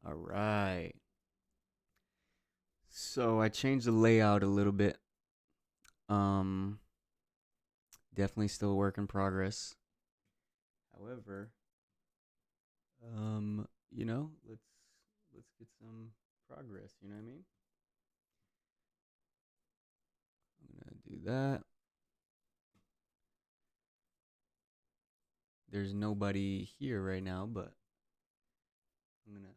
All right. So I changed the layout a little bit. Um, Definitely still a work in progress. However, let's get some progress. You know what I mean? I'm gonna do that. There's nobody here right now, but I'm gonna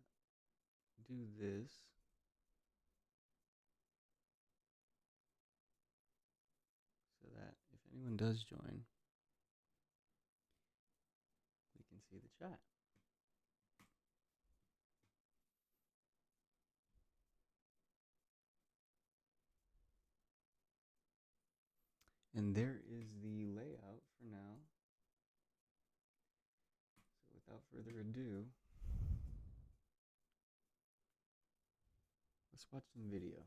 do this so that if anyone does join, we can see the chat. And there is the layout for now. So without further ado, let's watch some video.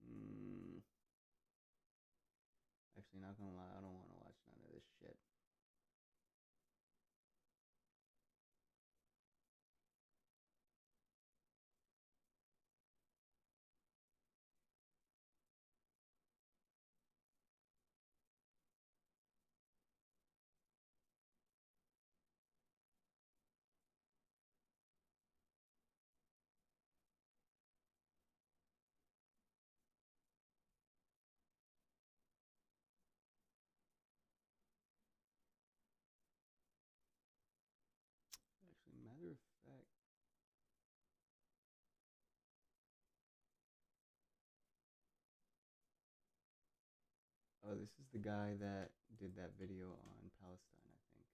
Mm, Actually, not gonna lie, I don't want to watch none of this shit. Actually, matter of fact, oh, this is the guy that did that video on Palestine, I think.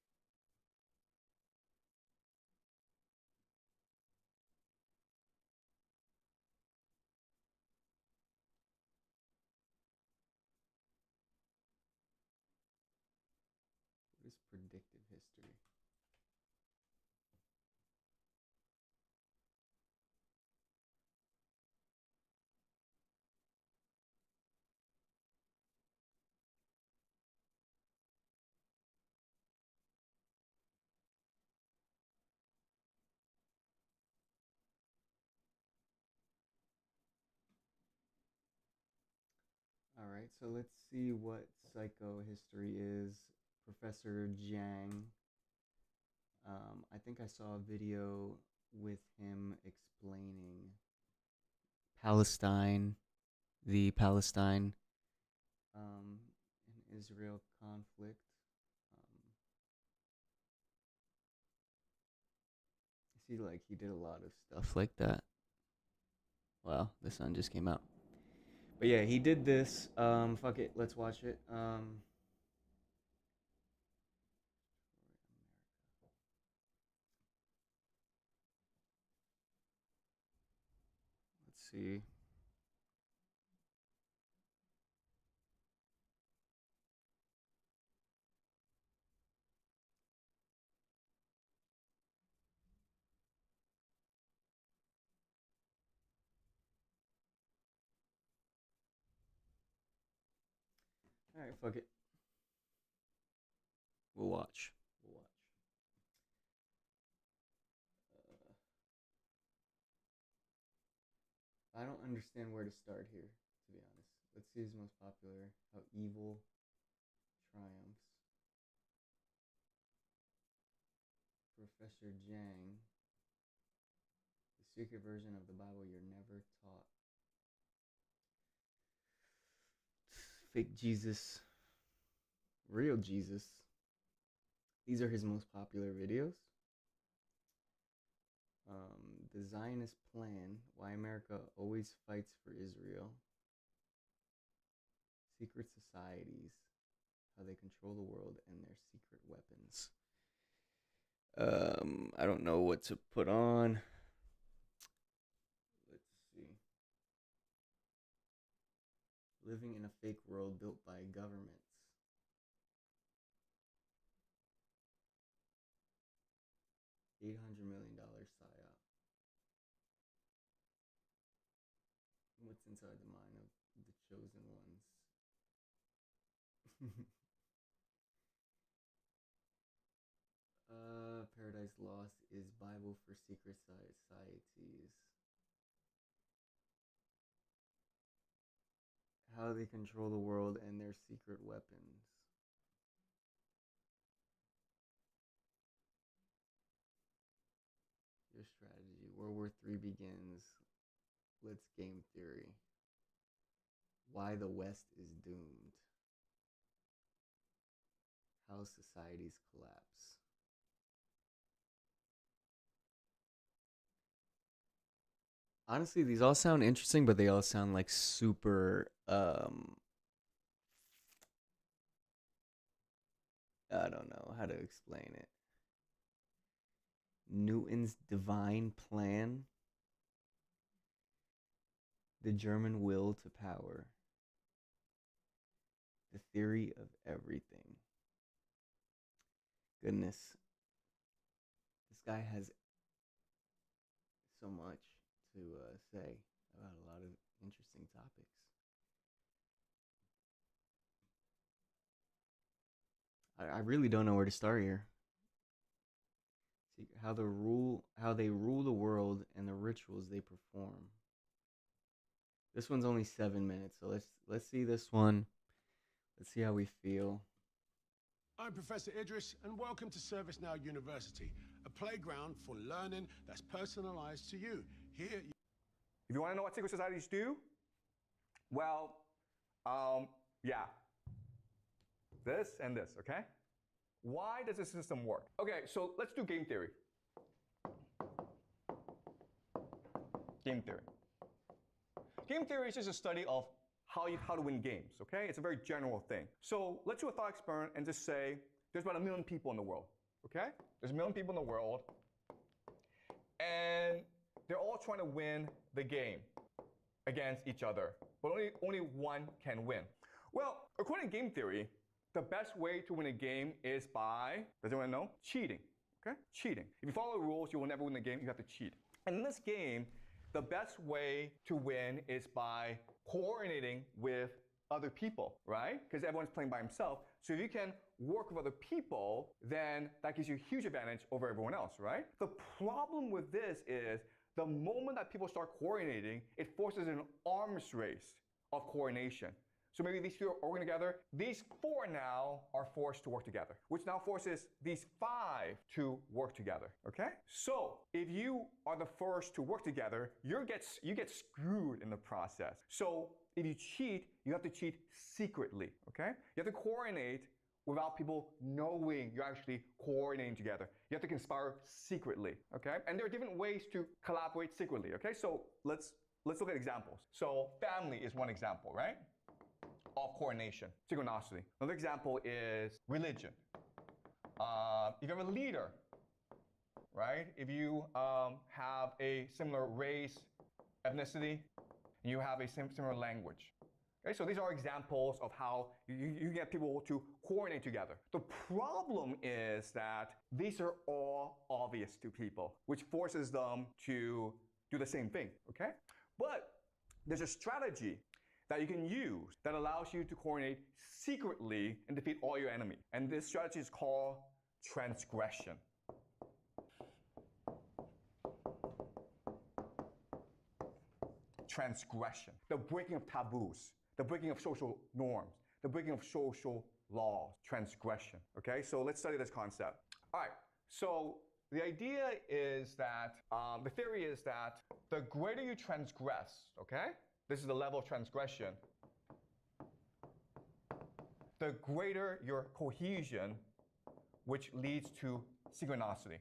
What is predictive history? All right, so let's see what psychohistory is. Professor Jiang. I think I saw a video with him explaining Palestine, the Palestine and Israel conflict. Um, I see, like, he did a lot of stuff like that. Wow, the sun just came out. But yeah, he did this. Fuck it, let's watch it. Let's see. All right, fuck it. We'll watch. We'll watch. I don't understand where to start here, to be honest. Let's see his most popular. How evil triumphs. Professor Jiang. The secret version of the Bible you're never taught. Fake Jesus. Real Jesus. These are his most popular videos. The Zionist Plan, Why America Always Fights for Israel. Secret Societies, How They Control the World and Their Secret Weapons. I don't know what to put on. Let's see. Living in a Fake World Built by Governments. $800 million psyop. what's inside the mind of the chosen ones. Paradise Lost is Bible for secret societies. How they control the world and their secret weapons. Your strategy. World War III begins. Let's game theory. Why the West is doomed. How societies collapse. Honestly, these all sound interesting, but they all sound like super I don't know how to explain it. Newton's divine plan, the German will to power, the theory of everything. Goodness, this guy has so much to say about a lot of interesting topics. I really don't know where to start here. See how they rule the world and the rituals they perform. This one's only 7 minutes, so let's see this one. Let's see how we feel. I'm Professor Idris, and welcome to ServiceNow University, a playground for learning that's personalized to you. Here, if you want to know what secret societies do, well, yeah, this and this, okay? Why does this system work? Okay, so let's do game theory. Game theory. Game theory is just a study of how to win games, okay? It's a very general thing. So let's do a thought experiment and just say there's about 1 million people in the world, okay? There's 1 million people in the world, and they're all trying to win the game against each other, but only one can win. Well, according to game theory, the best way to win a game is by, does anyone know? Cheating, okay? Cheating. If you follow the rules, you will never win the game, you have to cheat. And in this game, the best way to win is by coordinating with other people, right? Because everyone's playing by himself. So if you can work with other people, then that gives you a huge advantage over everyone else, right? The problem with this is the moment that people start coordinating, it forces an arms race of coordination. So maybe these 3 are working together. These 4 now are forced to work together, which now forces these 5 to work together, okay? So if you are the first to work together, you get screwed in the process. So if you cheat, you have to cheat secretly, okay? You have to coordinate without people knowing you're actually coordinating together. You have to conspire secretly, okay? And there are different ways to collaborate secretly, okay? So let's look at examples. So family is one example, right? Of coordination, synchronicity. Another example is religion. If you have a leader, right? If you have a similar race, ethnicity, and you have a similar language. Okay, so these are examples of how you get people to coordinate together. The problem is that these are all obvious to people, which forces them to do the same thing, okay? But there's a strategy that you can use that allows you to coordinate secretly and defeat all your enemies. And this strategy is called transgression. Transgression, the breaking of taboos, the breaking of social norms, the breaking of social laws, transgression, okay? So let's study this concept. All right, so the idea is that, the theory is that the greater you transgress, okay? This is the level of transgression. The greater your cohesion, which leads to synchronicity.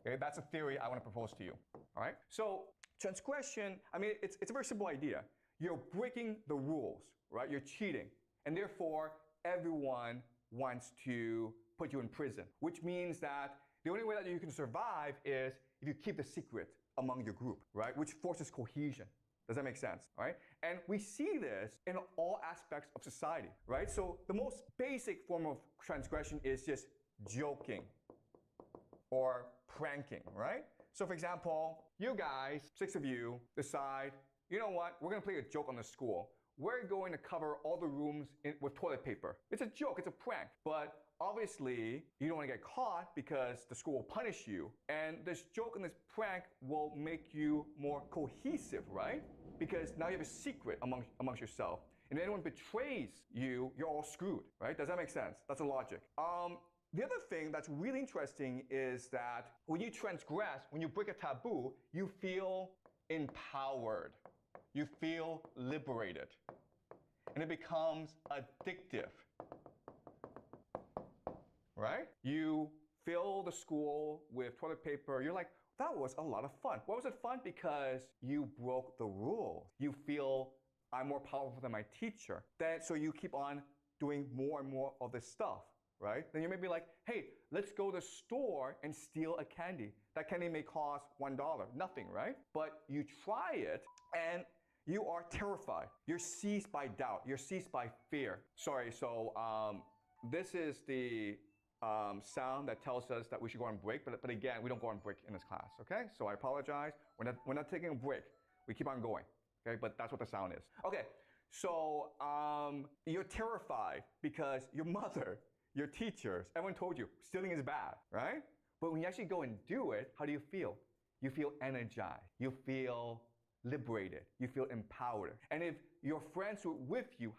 Okay, that's a theory I want to propose to you. All right. So transgression, I mean, it's a very simple idea. You're breaking the rules, right? You're cheating, and therefore everyone wants to put you in prison, which means that the only way that you can survive is if you keep the secret among your group, right? Which forces cohesion. Does that make sense, right? And we see this in all aspects of society, right? So the most basic form of transgression is just joking or pranking, right? So for example, you guys, 6 of you, decide you know what? We're going to play a joke on the school. We're going to cover all the rooms with toilet paper. It's a joke, it's a prank. But obviously, you don't want to get caught because the school will punish you. And this joke and this prank will make you more cohesive, right? Because now you have a secret amongst yourself. And if anyone betrays you, you're all screwed, right? Does that make sense? That's the logic. The other thing that's really interesting is that when you transgress, when you break a taboo, you feel empowered. You feel liberated. And it becomes addictive. Right? You fill the school with toilet paper. You're like, that was a lot of fun. Why was it fun? Because you broke the rules. You feel I'm more powerful than my teacher. So you keep on doing more and more of this stuff, right? Then you may be like, hey, let's go to the store and steal a candy. That candy may cost $1. Nothing, right? But you try it and you are terrified. You're seized by doubt. You're seized by fear. Sorry, so this is the sound that tells us that we should go on break, but again, we don't go on break in this class, okay? So I apologize. We're not taking a break. We keep on going, okay? But that's what the sound is. Okay, so you're terrified because your mother, your teachers, everyone told you stealing is bad, right? But when you actually go and do it, how do you feel? You feel energized. You feel liberated. You feel empowered. And if your friends were with you,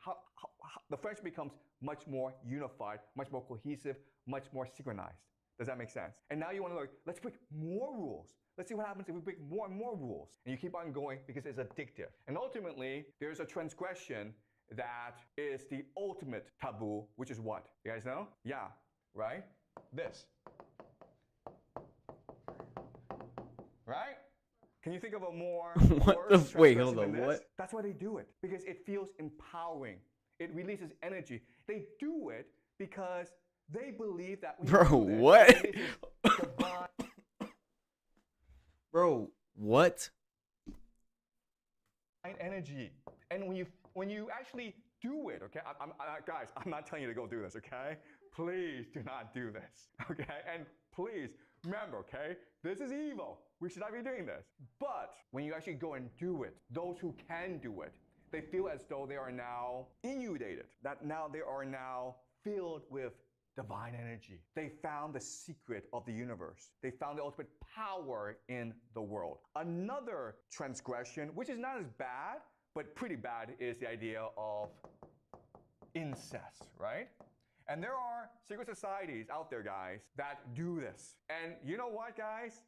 the friendship becomes much more unified, much more cohesive, much more synchronized. Does that make sense? And now you want to like, let's break more rules. Let's see what happens if we break more and more rules. And you keep on going because it's addictive. And ultimately, there's a transgression that is the ultimate taboo, which is what? You guys know? Yeah, right? This. Right? Can you think of a more Wait, hold on, than this? what? That's why they do it, because it feels empowering. It releases energy. They do it because they believe that when Bro, you do this, what? it releases divine Bro, what? energy. And when you actually do it, okay? Guys, I'm not telling you to go do this, okay? Please do not do this, okay? And please remember, okay? This is evil. We should not be doing this. But when you actually go and do it, those who can do it, they feel as though they are now inundated, that now they are now filled with divine energy. They found the secret of the universe. They found the ultimate power in the world. Another transgression, which is not as bad, but pretty bad, is the idea of incest, right? And there are secret societies out there, guys, that do this. And you know what, guys?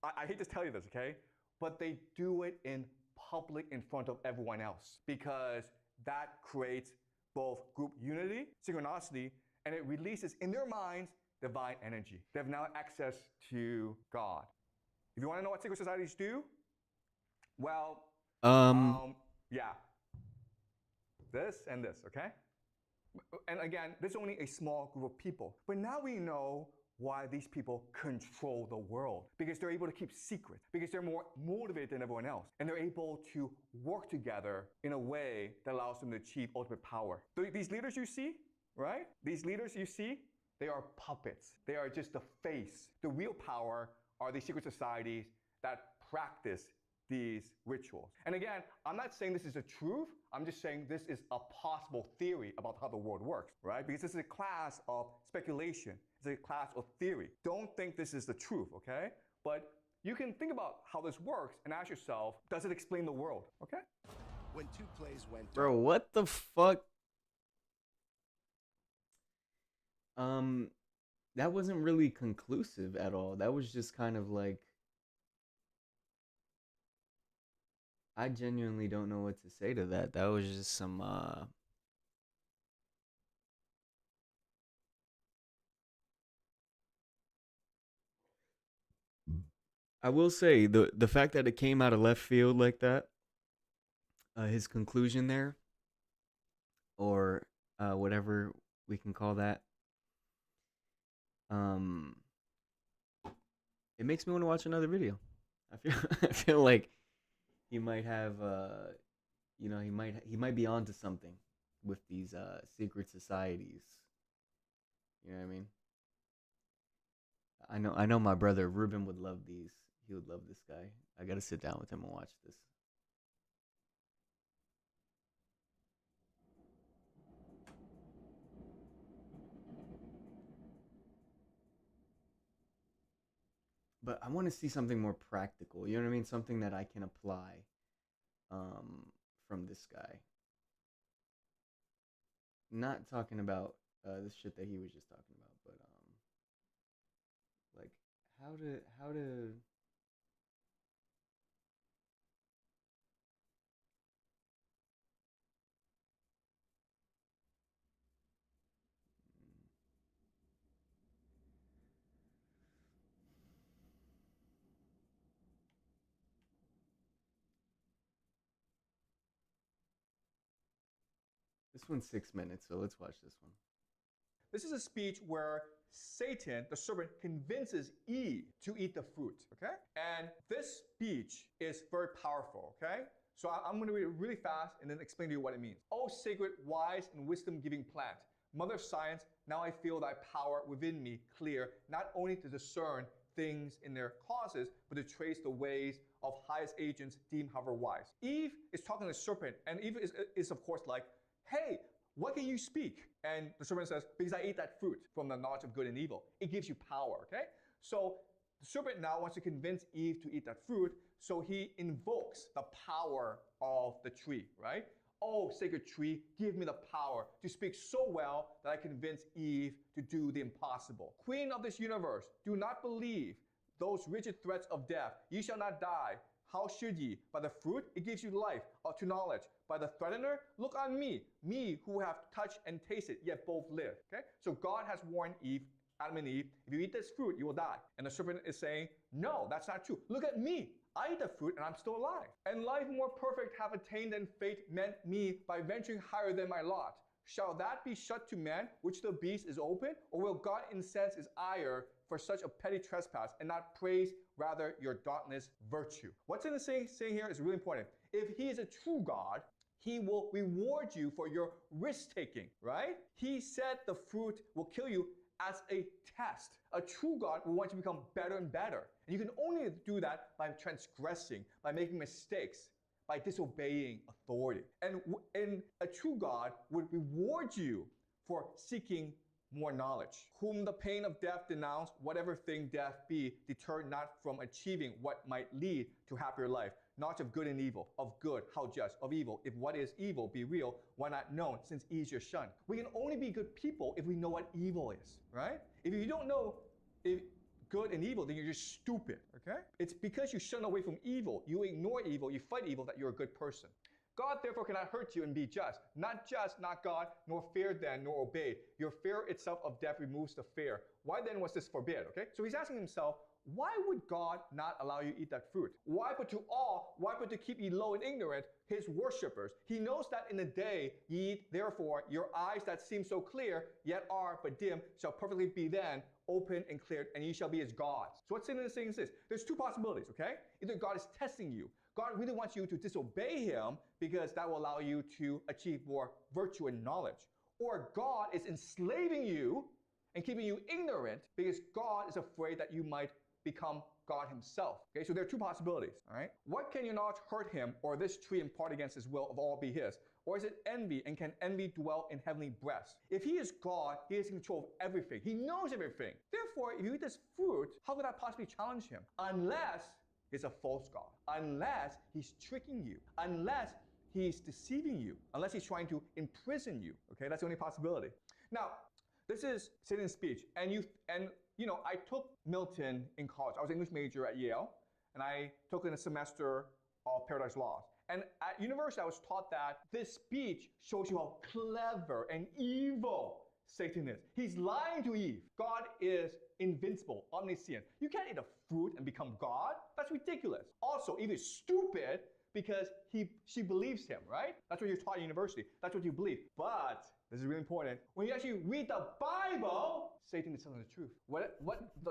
I hate to tell you this, okay? But they do it in public in front of everyone else because that creates both group unity, synchronicity, and it releases in their minds divine energy. They have now access to God. If you want to know what secret societies do, well, yeah, this and this, okay? And again, there's only a small group of people. But now we know why these people control the world. Because they're able to keep secret. Because they're more motivated than everyone else. And they're able to work together in a way that allows them to achieve ultimate power. So these leaders you see, right? These leaders you see, they are puppets. They are just the face. The real power are these secret societies that practice these rituals. And again, I'm not saying this is the truth. I'm just saying this is a possible theory about how the world works, right? Because this is a class of speculation. It's a class of theory. Don't think this is the truth, okay? But you can think about how this works and ask yourself, does it explain the world, okay? When two plays went Bro, what the fuck? That wasn't really conclusive at all. That was just kind of like, I genuinely don't know what to say to that. That was just some I will say the fact that it came out of left field like that, his conclusion there, or whatever we can call that, it makes me want to watch another video. I feel I feel like he might have he might be onto something with these secret societies. You know what I mean? I know my brother Ruben would love these. He would love this guy. I gotta sit down with him and watch this. but I want to see something more practical. You know what I mean? Something that I can apply from this guy. Not talking about this shit that he was just talking about, but like how to this one's 6 minutes, so let's watch this one. This is a speech where Satan, the serpent, convinces Eve to eat the fruit, okay? And this speech is very powerful, okay? So I'm going to read it really fast and then explain to you what it means. Oh, sacred, wise, and wisdom-giving plant, mother of science, now I feel thy power within me clear, not only to discern things in their causes, but to trace the ways of highest agents deemed however wise. Eve is talking to the serpent, and Eve is of course like, hey, what can you speak? And the serpent says, because I ate that fruit from the knowledge of good and evil. It gives you power, okay? So the serpent now wants to convince Eve to eat that fruit, so he invokes the power of the tree, right? Oh, sacred tree, give me the power to speak so well that I convince Eve to do the impossible. Queen of this universe, do not believe those rigid threats of death. Ye shall not die. How should ye? By the fruit, it gives you life, to knowledge. By the threatener, look on me who have touched and tasted, yet both live. Okay? So God has warned Eve, Adam and Eve, if you eat this fruit, you will die. And the serpent is saying, no, that's not true. Look at me. I eat the fruit and I'm still alive. And life more perfect have attained than fate meant me by venturing higher than my lot. Shall that be shut to man, which the beast is open? Or will God incense his ire for such a petty trespass and not praise rather your dauntless virtue? What's in the saying here is really important. If he is a true God, he will reward you for your risk-taking, right? He said the fruit will kill you as a test. A true God will want you to become better and better. And you can only do that by transgressing, by making mistakes, by disobeying authority. And a true God would reward you for seeking more knowledge. Whom the pain of death denounce, whatever thing death be, deter not from achieving what might lead to happier life. Knowledge of good and evil, of good, how just, of evil. If what is evil be real, why not known, since E is your shun? We can only be good people if we know what evil is, right? If you don't know good and evil, then you're just stupid, okay? It's because you shun away from evil, you ignore evil, you fight evil, that you're a good person. God therefore cannot hurt you and be just. Not just, not God, nor feared then, nor obeyed. Your fear itself of death removes the fear. Why then was this forbid, okay? So he's asking himself, why would God not allow you to eat that fruit? Why but to awe, why but to keep ye low and ignorant, his worshippers? He knows that in the day ye eat, therefore, your eyes that seem so clear, yet are but dim, shall perfectly be then open and cleared, and ye shall be as gods. So what's in this thing is this? There's two possibilities, okay? Either God is testing you. God really wants you to disobey him because that will allow you to achieve more virtue and knowledge. Or God is enslaving you and keeping you ignorant because God is afraid that you might become God himself. Okay, so there are two possibilities, all right? What can your knowledge hurt him or this tree impart against his will of all be his? Or is it envy, and can envy dwell in heavenly breasts? If he is God, he is in control of everything. He knows everything. Therefore, if you eat this fruit, how could that possibly challenge him? Unless he's a false God. Unless he's tricking you. Unless he's deceiving you. Unless he's trying to imprison you. Okay, that's the only possibility. Now, this is Satan's speech. And you know, I took Milton in college. I was an English major at Yale, and I took in a semester of Paradise Lost. And at university, I was taught that this speech shows you how clever and evil Satan is. He's lying to Eve. God is invincible, omniscient. You can't eat a fruit and become God. That's ridiculous. Also, Eve is stupid because she believes him, right? That's what you're taught in university. That's what you believe. But this is really important. When you actually read the Bible, Satan is telling the truth. What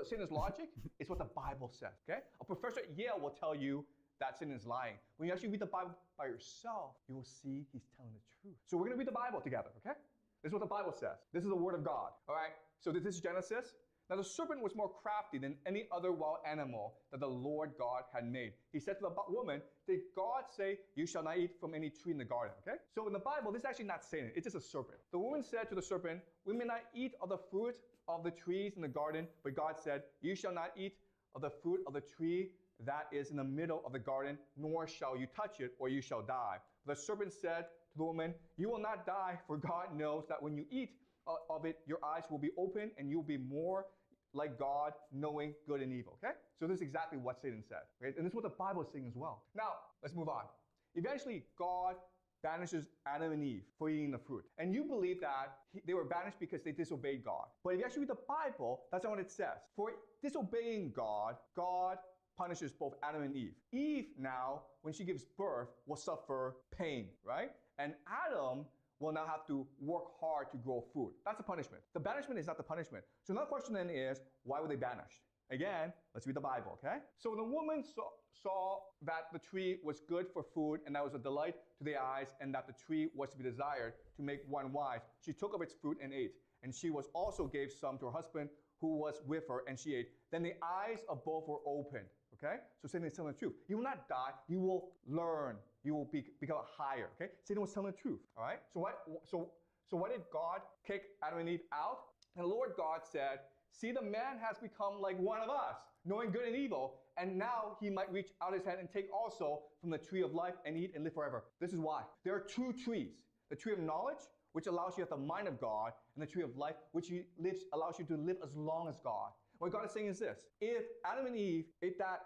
Satan's logic is what the Bible says, okay? A professor at Yale will tell you that Satan is lying. When you actually read the Bible by yourself, you will see he's telling the truth. So we're going to read the Bible together, okay? This is what the Bible says. This is the word of God, all right? So this is Genesis. Now the serpent was more crafty than any other wild animal that the Lord God had made. He said to the woman, did God say, you shall not eat from any tree in the garden, okay? So in the Bible, this is actually not Satan. It's just a serpent. The woman said to the serpent, we may not eat of the fruit of the trees in the garden, but God said, you shall not eat of the fruit of the tree that is in the middle of the garden, nor shall you touch it, or you shall die. The serpent said to the woman, you will not die, for God knows that when you eat of it, your eyes will be open, and you'll be more like God, knowing good and evil. Okay? So this is exactly what Satan said. Okay? And this is what the Bible is saying as well. Now, let's move on. Eventually, God banishes Adam and Eve for eating the fruit. And you believe that they were banished because they disobeyed God. But if you actually read the Bible, that's not what it says. For disobeying God, God punishes both Adam and Eve. Eve now, when she gives birth, will suffer pain, right? And Adam will now have to work hard to grow food. That's the punishment. The banishment is not the punishment. So another question then is, why were they banished? Again, let's read the Bible, okay? So the woman saw that the tree was good for food, and that was a delight to the eyes, and that the tree was to be desired to make one wise. She took of its fruit and ate. And she was also gave some to her husband who was with her, and she ate. Then the eyes of both were opened, okay? So Satan is telling the truth. You will not die. You will learn. You will become higher, okay? Satan was telling the truth, all right? So what did God kick Adam and Eve out? And the Lord God said, see, the man has become like one of us, knowing good and evil, and now he might reach out his hand and take also from the tree of life and eat and live forever. This is why. There are two trees. The tree of knowledge, which allows you to have the mind of God, and the tree of life, which allows you to live as long as God. What God is saying is this: if Adam and Eve ate that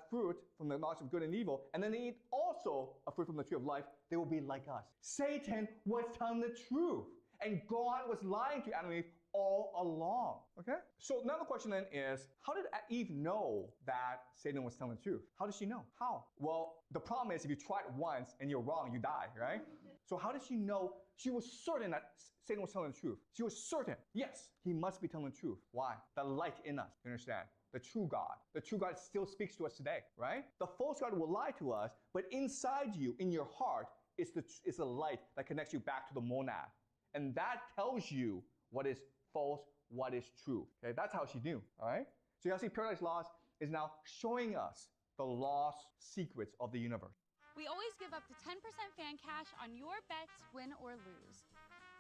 fruit from the knowledge of good and evil, and then they eat also a fruit from the tree of life, they will be like us. Satan was telling the truth, and God was lying to Adam and Eve all along. Okay? So now the question then is, how did Eve know that Satan was telling the truth? How did she know? How? Well, the problem is if you try it once and you're wrong, you die, right? So how did she know? She was certain that Satan was telling the truth. She was certain. Yes, he must be telling the truth. Why? The light in us. You understand? The true God. The true God still speaks to us today, right? The false God will lie to us, but inside you, in your heart, is the light that connects you back to the monad. And that tells you what is false, what is true. Okay, that's how she knew. All right. So you see, Paradise Lost is now showing us the lost secrets of the universe. We always give up to 10% fan cash on your bets, win or lose.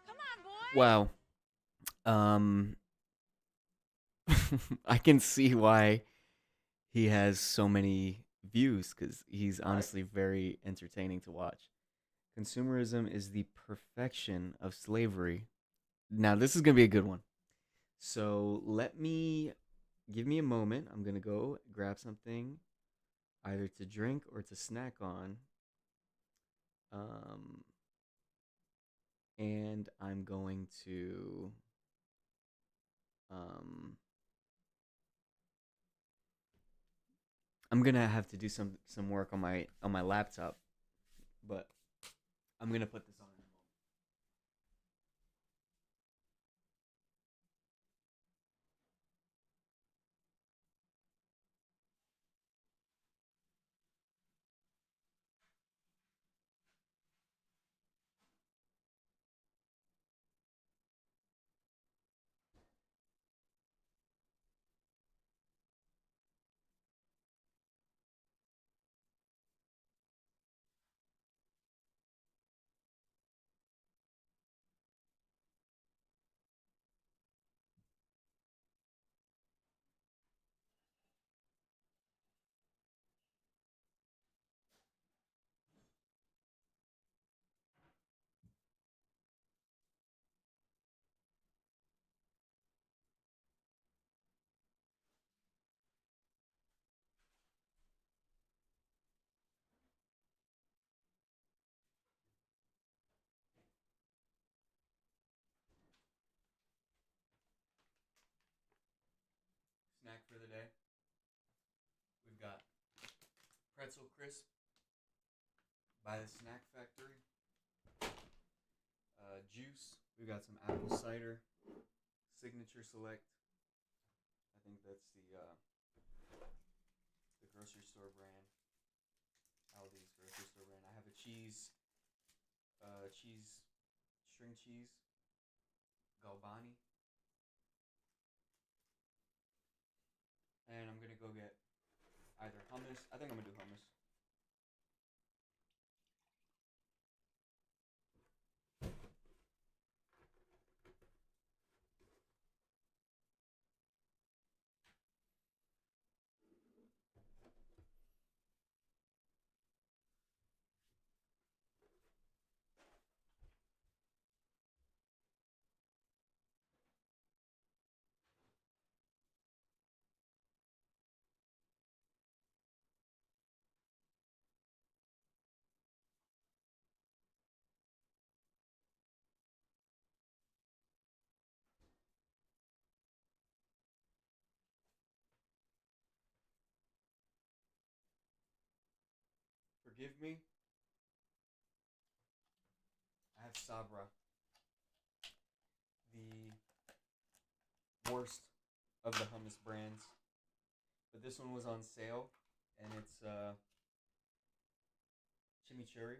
Come on, boys. Wow. I can see why he has so many views, because he's honestly very entertaining to watch. Consumerism is the perfection of slavery. Now, this is going to be a good one. So give me a moment. I'm going to go grab something either to drink or to snack on. And I'm going to I'm gonna have to do some work on my laptop, but I'm gonna put this on in a moment. Snack for the day. We've got pretzel crisp by the Snack Factory. Juice. We've got some apple cider. Signature Select. I think that's the grocery store brand. Aldi's grocery store brand. I have a string cheese, Galbani. And I'm gonna go get either hummus. I think I'm gonna do hummus. forgive me. I have Sabra, the worst of the hummus brands. But this one was on sale, and it's chimichurri.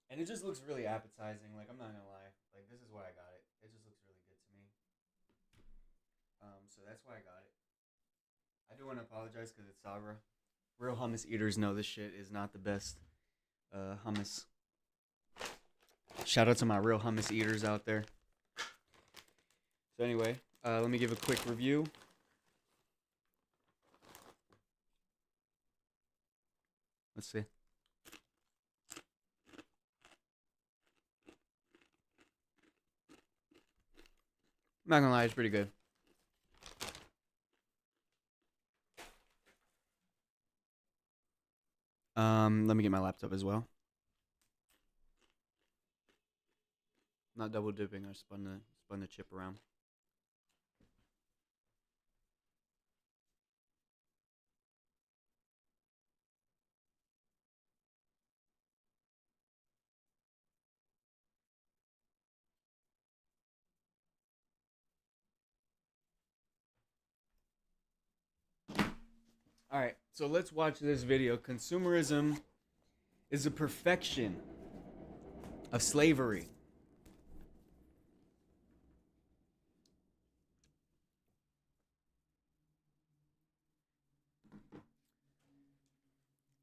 And it just looks really appetizing. Like, I'm not gonna lie. Like, this is why I got it. It just looks really good to me. So that's why I got it. I do want to apologize because it's Sabra. Real hummus eaters know this shit is not the best hummus. Shout out to my real hummus eaters out there. So anyway, let me give a quick review. Let's see. I'm not gonna lie, it's pretty good. Let me get my laptop as well. Not double dipping. I spun the chip around. All right, so let's watch this video. Consumerism is a perfection of slavery.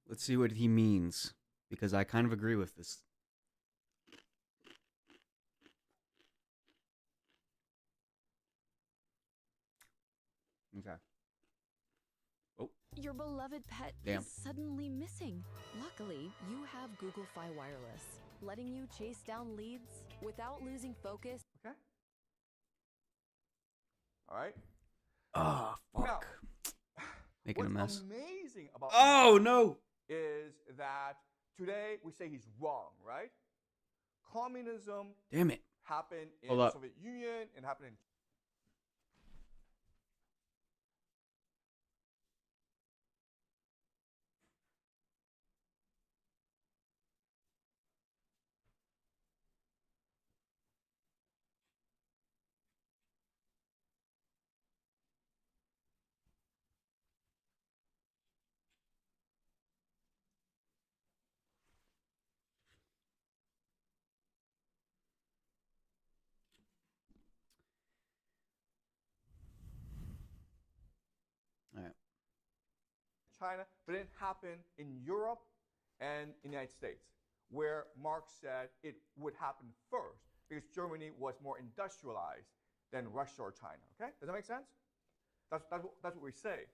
Let's see what he means, because I kind of agree with this. Okay. Oh. Your beloved pet Damn. is suddenly missing. Luckily, you have Google Fi Wireless, letting you chase down leads without losing focus. Okay. All right. Oh, fuck. Now, Making a what's mess. amazing about Oh, no. is that today we say he's wrong, right? Communism Damn it. happened in Hold the up. Soviet Union and happened in All right. China, but it happened in Europe and in the United States, where Marx said it would happen first because Germany was more industrialized than Russia or China. Okay, does that make sense? That's what we say.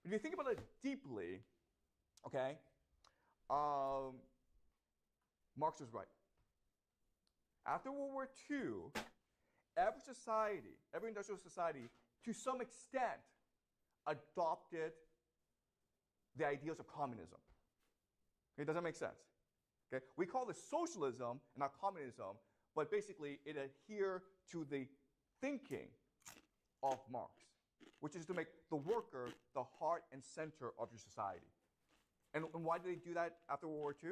If you think about it deeply, okay, Marx was right. After World War II, every society, every industrial society, to some extent, adopted the ideals of communism. Okay, does that make sense? Okay, we call this socialism and not communism, but basically it adhered to the thinking of Marx, which is to make the worker the heart and center of your society. And why did they do that after World War II?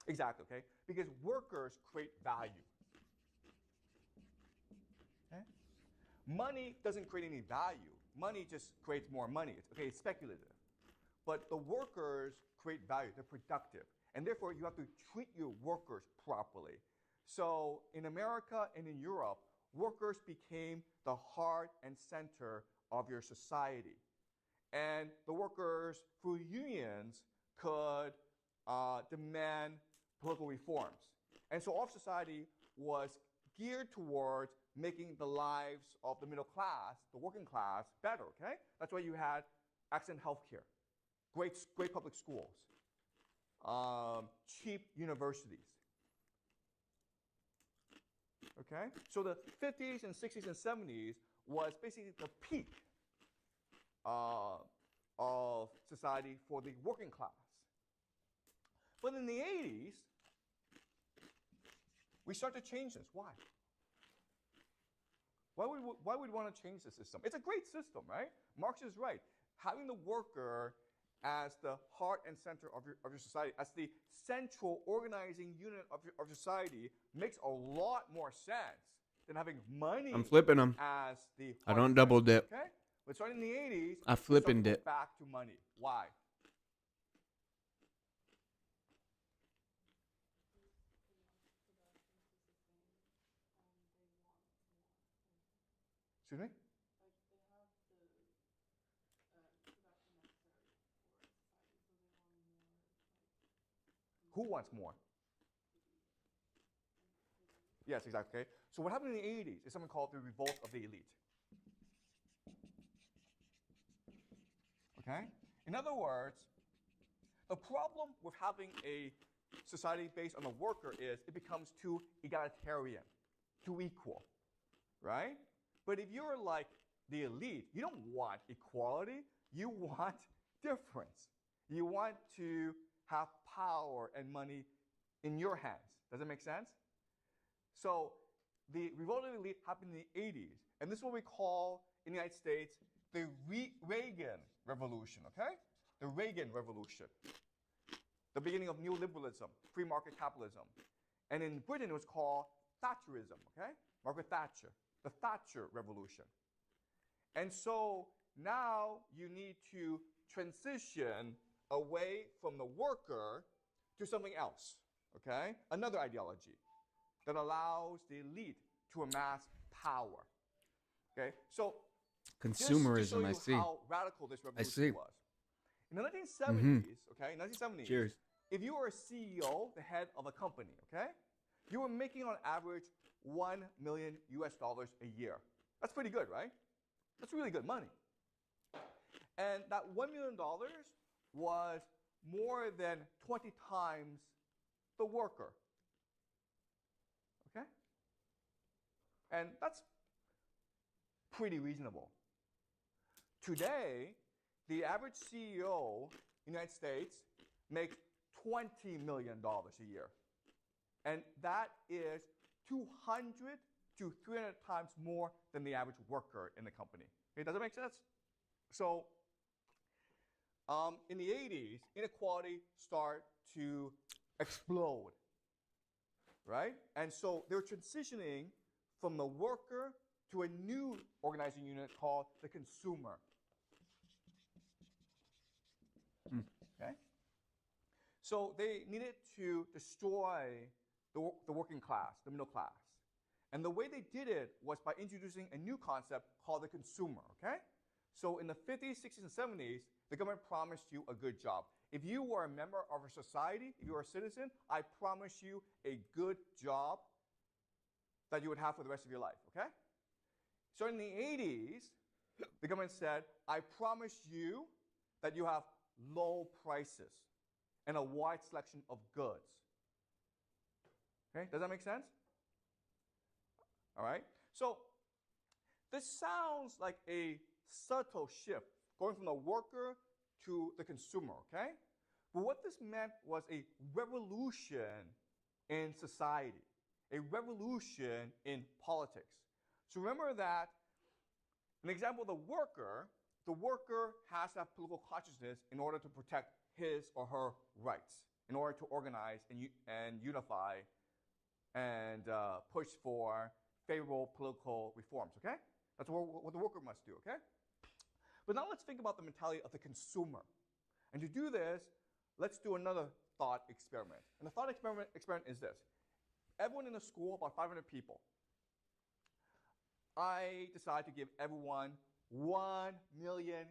Exactly, okay? Because workers create value. Okay? Money doesn't create any value. Money just creates more money. It's speculative. But the workers create value. They're productive. And therefore, you have to treat your workers properly. So in America and in Europe, workers became the heart and center of your society. And the workers, through unions, could demand political reforms. And so our society was geared towards making the lives of the middle class, the working class, better, okay? That's why you had excellent healthcare, great public schools, cheap universities, okay? So the 50s and 60s and 70s was basically the peak of society for the working class. But in the 80s, we start to change this. Why? Why would we want to change the system? It's a great system, right? Marx is right. Having the worker as the heart and center of your society, as the central organizing unit of your society, makes a lot more sense than having money I'm flipping them. as the I heart don't and double center, dip. Okay? But starting in the 80s, I we flipping started to go dip. back to money. Why? Excuse me? Who wants more? Yes, exactly. Okay. So what happened in the 80s is something called the revolt of the elite. Okay? In other words, the problem with having a society based on the worker is it becomes too egalitarian, too equal, right? But if you're like the elite, you don't want equality, you want difference. You want to have power and money in your hands. Does that make sense? So the revolt of the elite happened in the 80s, and this is what we call in the United States the Reagan Revolution, okay? The Reagan Revolution. The beginning of neoliberalism, free market capitalism. And in Britain, it was called Thatcherism, okay? Margaret Thatcher, the Thatcher Revolution. And so now you need to transition away from the worker to something else, okay? Another ideology that allows the elite to amass power, okay? So Consumerism, I just to see. show you how radical this revolution see. was. In the 1970s, okay, 1970s, Cheers. if you were a CEO, the head of a company, okay, you were making on average $1 million a year. That's pretty good, right? That's really good money. And that $1 million was more than 20 times the worker. Okay? And that's pretty reasonable. Today, the average CEO in the United States makes $20 million a year. And that is 200 to 300 times more than the average worker in the company. Okay, does that make sense? So in the 80s, inequality started to explode, right? And so they're transitioning from the worker to a new organizing unit called the consumer. Okay? So they needed to destroy the working class, the middle class. And the way they did it was by introducing a new concept called the consumer, okay? So in the 50s, 60s, and 70s, the government promised you a good job. If you were a member of a society, if you were a citizen, I promise you a good job that you would have for the rest of your life, okay? So in the 80s, the government said, I promise you that you have low prices and a wide selection of goods. Okay, does that make sense? All right, so this sounds like a subtle shift, going from the worker to the consumer, okay? But what this meant was a revolution in society, a revolution in politics. So remember that, an example of the worker has to have political consciousness in order to protect his or her rights, in order to organize and unify and push for favorable political reforms, okay? That's what the worker must do, okay? But now let's think about the mentality of the consumer. And to do this, let's do another thought experiment. And the thought experiment is this. Everyone in the school, about 500 people, I decide to give everyone $1 million,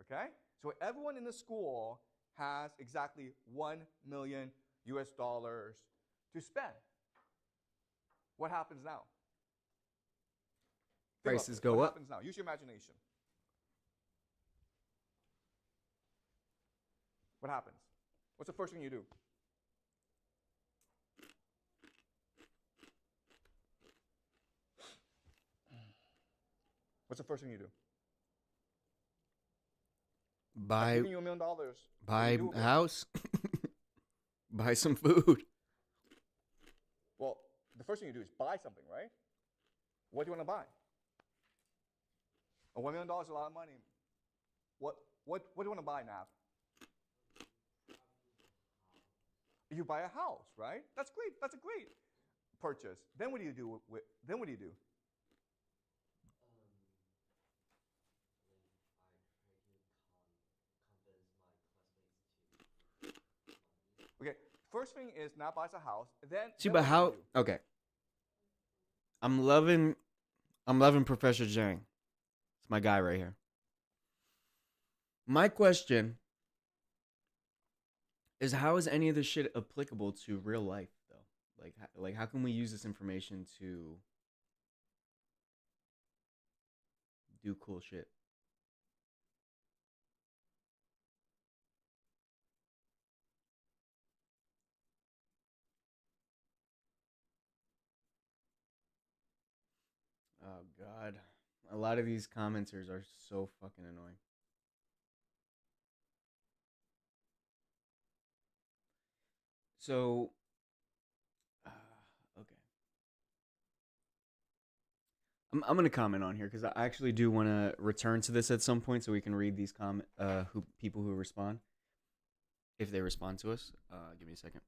okay? So everyone in the school has exactly $1 million to spend. What happens now? Prices go what up. happens now? Use your imagination. What happens? What's the first thing you do? What's the first thing you do? I'm Buy giving you $1 million. buy What do you do with a it? house. Buy some food. Well, the first thing you do is buy something, right? What do you want to buy? $1 million is a lot of money. What do you want to buy, Nav? You buy a house, right? That's great. That's a great purchase. Then what do you do? Then what do you do? Okay, first thing is Nav buys a house. Then See, then but what do you how? do? Okay. I'm loving Professor Zhang. It's my guy right here. My question is, how is any of this shit applicable to real life, though? Like, how can we use this information to do cool shit? Oh God, a lot of these commenters are so fucking annoying. So, okay. I'm gonna comment on here because I actually do want to return to this at some point so we can read these people who respond if they respond to us. Give me a second.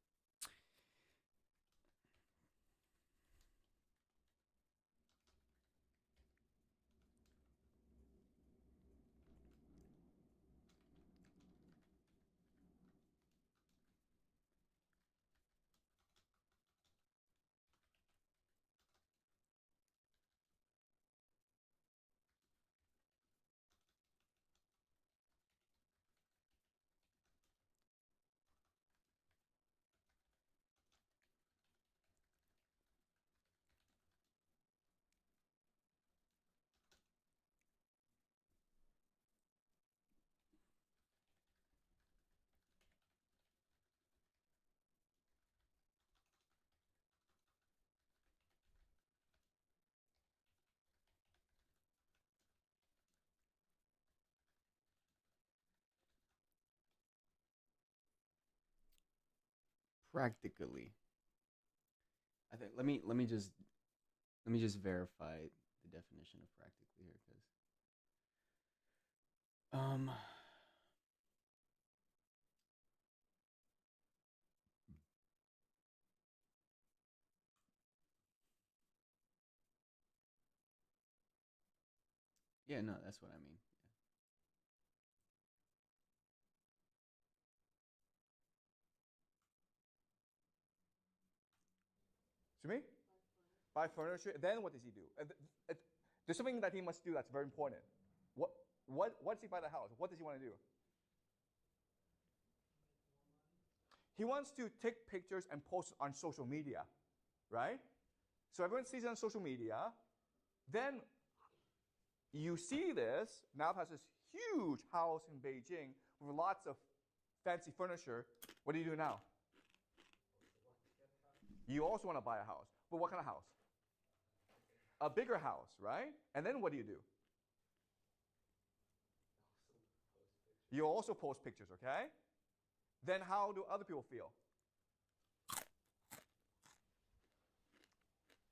Practically, I think let me just verify the definition of practically here because um yeah, no, that's what I mean. To me? Buy furniture. Then what does he do? There's something that he must do that's very important. What does he buy the house? What does he want to do? He wants to take pictures and post on social media, right? So everyone sees it on social media. Then you see this. Nav has this huge house in Beijing with lots of fancy furniture. What do you do now? You also want to buy a house. But what kind of house? A bigger house, right? And then what do? You also post pictures, okay? Then how do other people feel?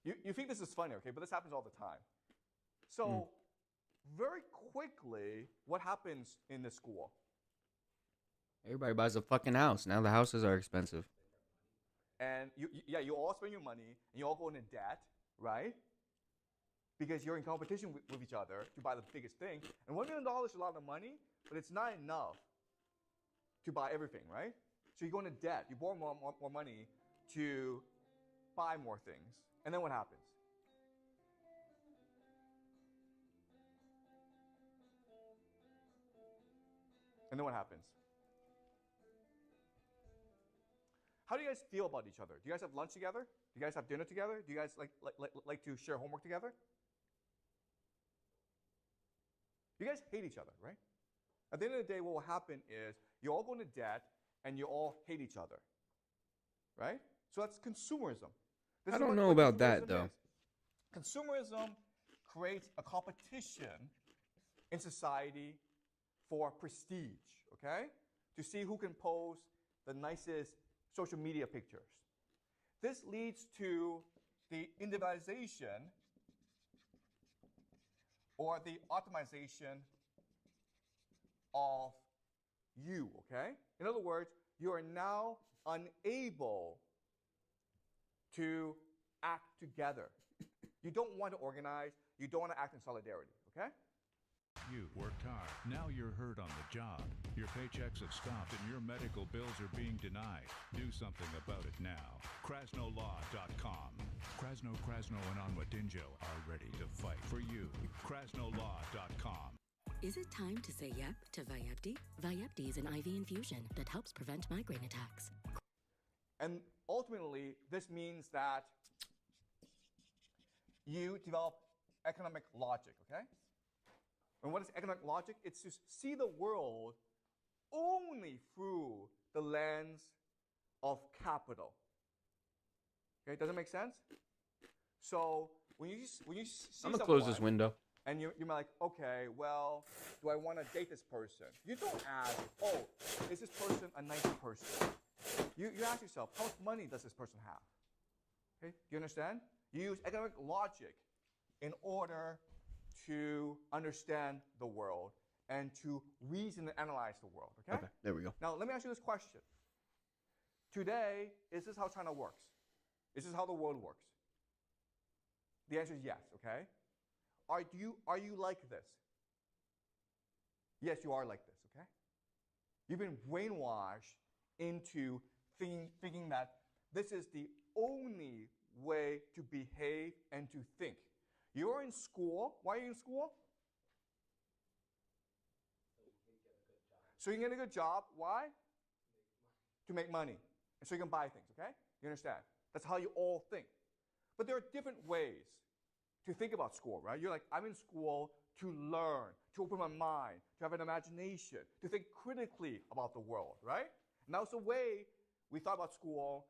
You think this is funny, okay? But this happens all the time. So very quickly, what happens in the school? Everybody buys a fucking house. Now the houses are expensive. And you all spend your money, and you all go into debt, right? Because you're in competition with each other to buy the biggest thing. And $1 million is a lot of money, but it's not enough to buy everything, right? So you go into debt. You borrow more money to buy more things. And then what happens? And then what happens? How do you guys feel about each other? Do you guys have lunch together? Do you guys have dinner together? Do you guys like to share homework together? You guys hate each other, right? At the end of the day, what will happen is you all go into debt and you all hate each other, right? So that's consumerism. I don't know about that, though. Consumerism creates a competition in society for prestige, okay? To see who can post the nicest social media pictures. This leads to the individualization or the optimization of you, okay? In other words, you are now unable to act together. You don't want to organize. You don't want to act in solidarity, okay? You worked hard. Now you're hurt on the job. Your paychecks have stopped and your medical bills are being denied. Do something about it now. KrasnoLaw.com. Krasno and Onwadinjo are ready to fight for you. KrasnoLaw.com. Is it time to say yep to Vyepti? Vyepti is an IV infusion that helps prevent migraine attacks. And ultimately, this means that you develop economic logic, okay? And what is economic logic? It's to see the world only through the lens of capital. Okay, does it make sense? So when you see I'm gonna close this window. and you're like, okay, well, do I want to date this person? You don't ask, oh, is this person a nice person? You ask yourself, how much money does this person have? Okay, do you understand? You use economic logic in order to understand the world and to reason and analyze the world, okay? Okay, there we go. Now, let me ask you this question. Today, is this how China works? Is this how the world works? The answer is yes, okay? Are you like this? Yes, you are like this, okay? You've been brainwashed into thinking that this is the only way to behave and to think. You're in school. Why are you in school? So you can get a good job. Why? To make money. And so you can buy things, okay? You understand? That's how you all think. But there are different ways to think about school, right? You're like, I'm in school to learn, to open my mind, to have an imagination, to think critically about the world, right? And that was the way we thought about school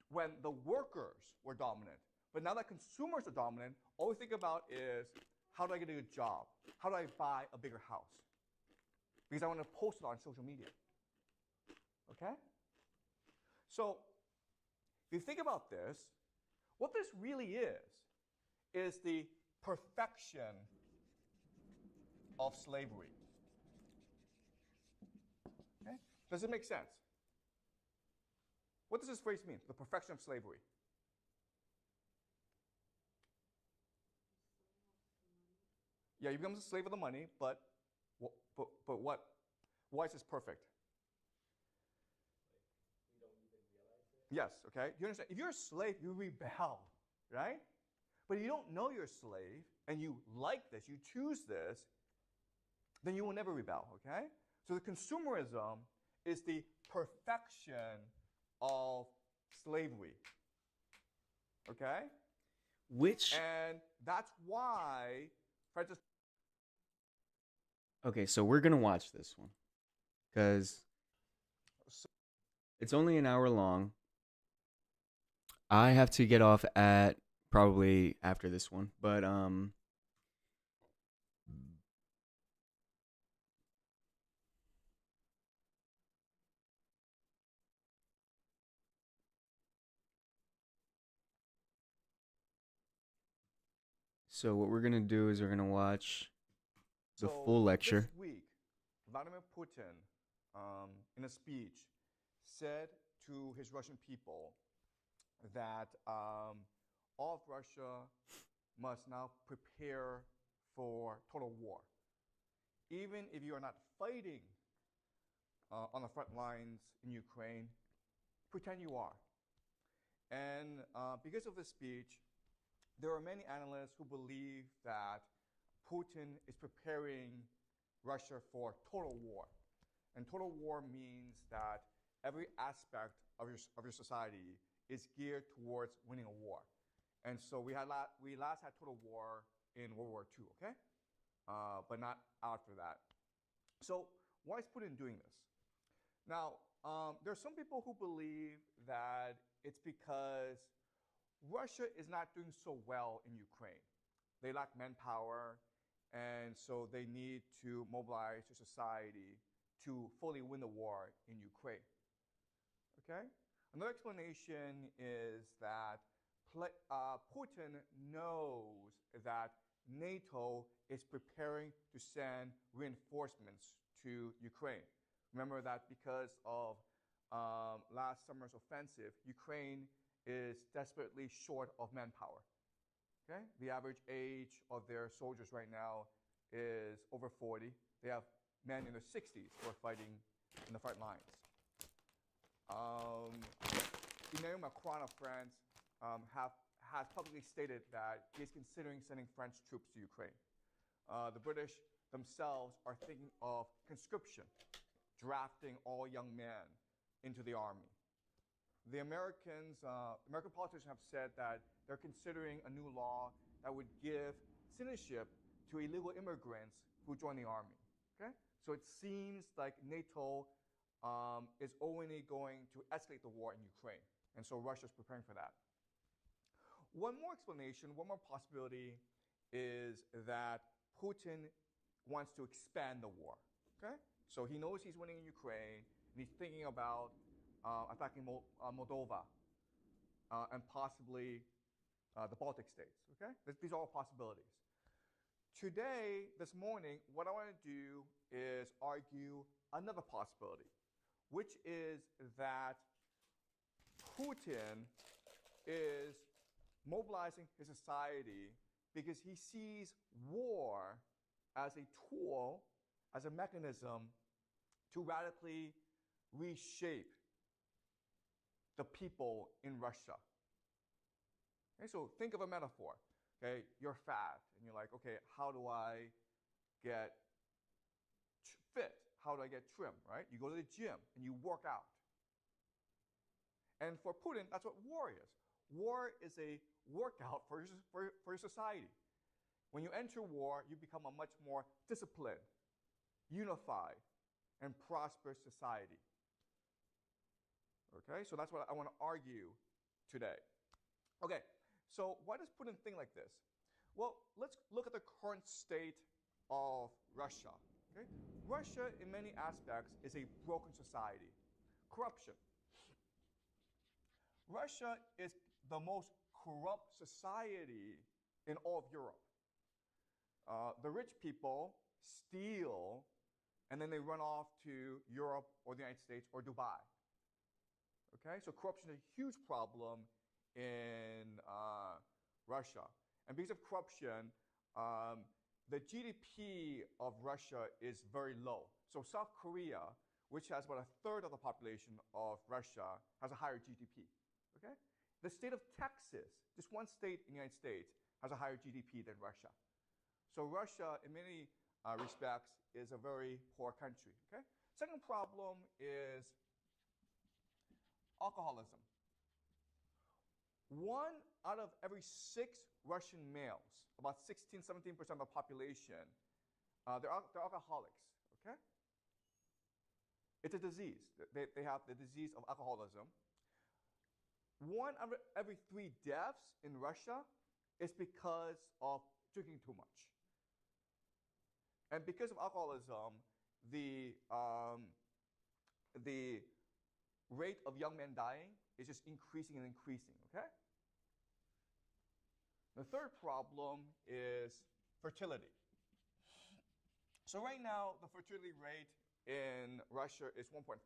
when the workers were dominant. But now that consumers are dominant, all we think about is, how do I get a good job? How do I buy a bigger house? Because I want to post it on social media. Okay? So, if you think about this, what this really is the perfection of slavery. Okay? Does it make sense? What does this phrase mean? The perfection of slavery. Yeah, you become a slave of the money, but what? Why is this perfect? You don't even realize it? Yes, okay. You understand? If you're a slave, you rebel, right? But if you don't know you're a slave, and you like this, you choose this, then you will never rebel, okay? So the consumerism is the perfection of slavery, okay? And that's why Francis. Okay, so we're gonna watch this one because it's only an hour long. I have to get off at probably after this one, but so what we're gonna do is we're gonna watch the full lecture. This week, Vladimir Putin, in a speech, said to his Russian people that all of Russia must now prepare for total war. Even if you are not fighting on the front lines in Ukraine, pretend you are. And because of this speech, there are many analysts who believe that Putin is preparing Russia for total war. And total war means that every aspect of your society is geared towards winning a war. And so we last had total war in World War II, okay? But not after that. So why is Putin doing this? Now, there are some people who believe that it's because Russia is not doing so well in Ukraine. They lack manpower, and so they need to mobilize their society to fully win the war in Ukraine. Okay? Another explanation is that Putin knows that NATO is preparing to send reinforcements to Ukraine. Remember that because of last summer's offensive, Ukraine is desperately short of manpower. Okay? The average age of their soldiers right now is over 40. They have men in their 60s who are fighting in the front lines. Emmanuel Macron of France has publicly stated that he is considering sending French troops to Ukraine. The British themselves are thinking of conscription, drafting all young men into the army. The American politicians have said that they're considering a new law that would give citizenship to illegal immigrants who join the army. Okay? So it seems like NATO is only going to escalate the war in Ukraine. And so Russia is preparing for that. One more explanation, one more possibility is that Putin wants to expand the war. Okay? So he knows he's winning in Ukraine, and he's thinking about attacking Moldova and possibly the Baltic states. Okay? These are all possibilities. Today, this morning, what I want to do is argue another possibility, which is that Putin is mobilizing his society because he sees war as a tool, as a mechanism to radically reshape the people in Russia. Okay, so think of a metaphor. Okay, you're fat, and you're like, okay, how do I get fit? How do I get trim, right? You go to the gym, and you work out. And for Putin, that's what war is. War is a workout for your society. When you enter war, you become a much more disciplined, unified, and prosperous society. Okay, so that's what I want to argue today. Okay, so why does Putin think like this? Well, let's look at the current state of Russia. Okay? Russia, in many aspects, is a broken society. Corruption. Russia is the most corrupt society in all of Europe. The rich people steal, and then they run off to Europe or the United States or Dubai. Okay, so corruption is a huge problem in Russia. And because of corruption, the GDP of Russia is very low. So South Korea, which has about a third of the population of Russia, has a higher GDP. Okay? The state of Texas, just one state in the United States, has a higher GDP than Russia. So Russia, in many respects, is a very poor country. Okay? Second problem is alcoholism. 1 out of every 6 Russian males, about 16-17% of the population, they're alcoholics. Okay? It's a disease. They have the disease of alcoholism. 1 out of every 3 deaths in Russia is because of drinking too much. And because of alcoholism, the rate of young men dying is just increasing and increasing, okay? The third problem is fertility. So right now, the fertility rate in Russia is 1.5.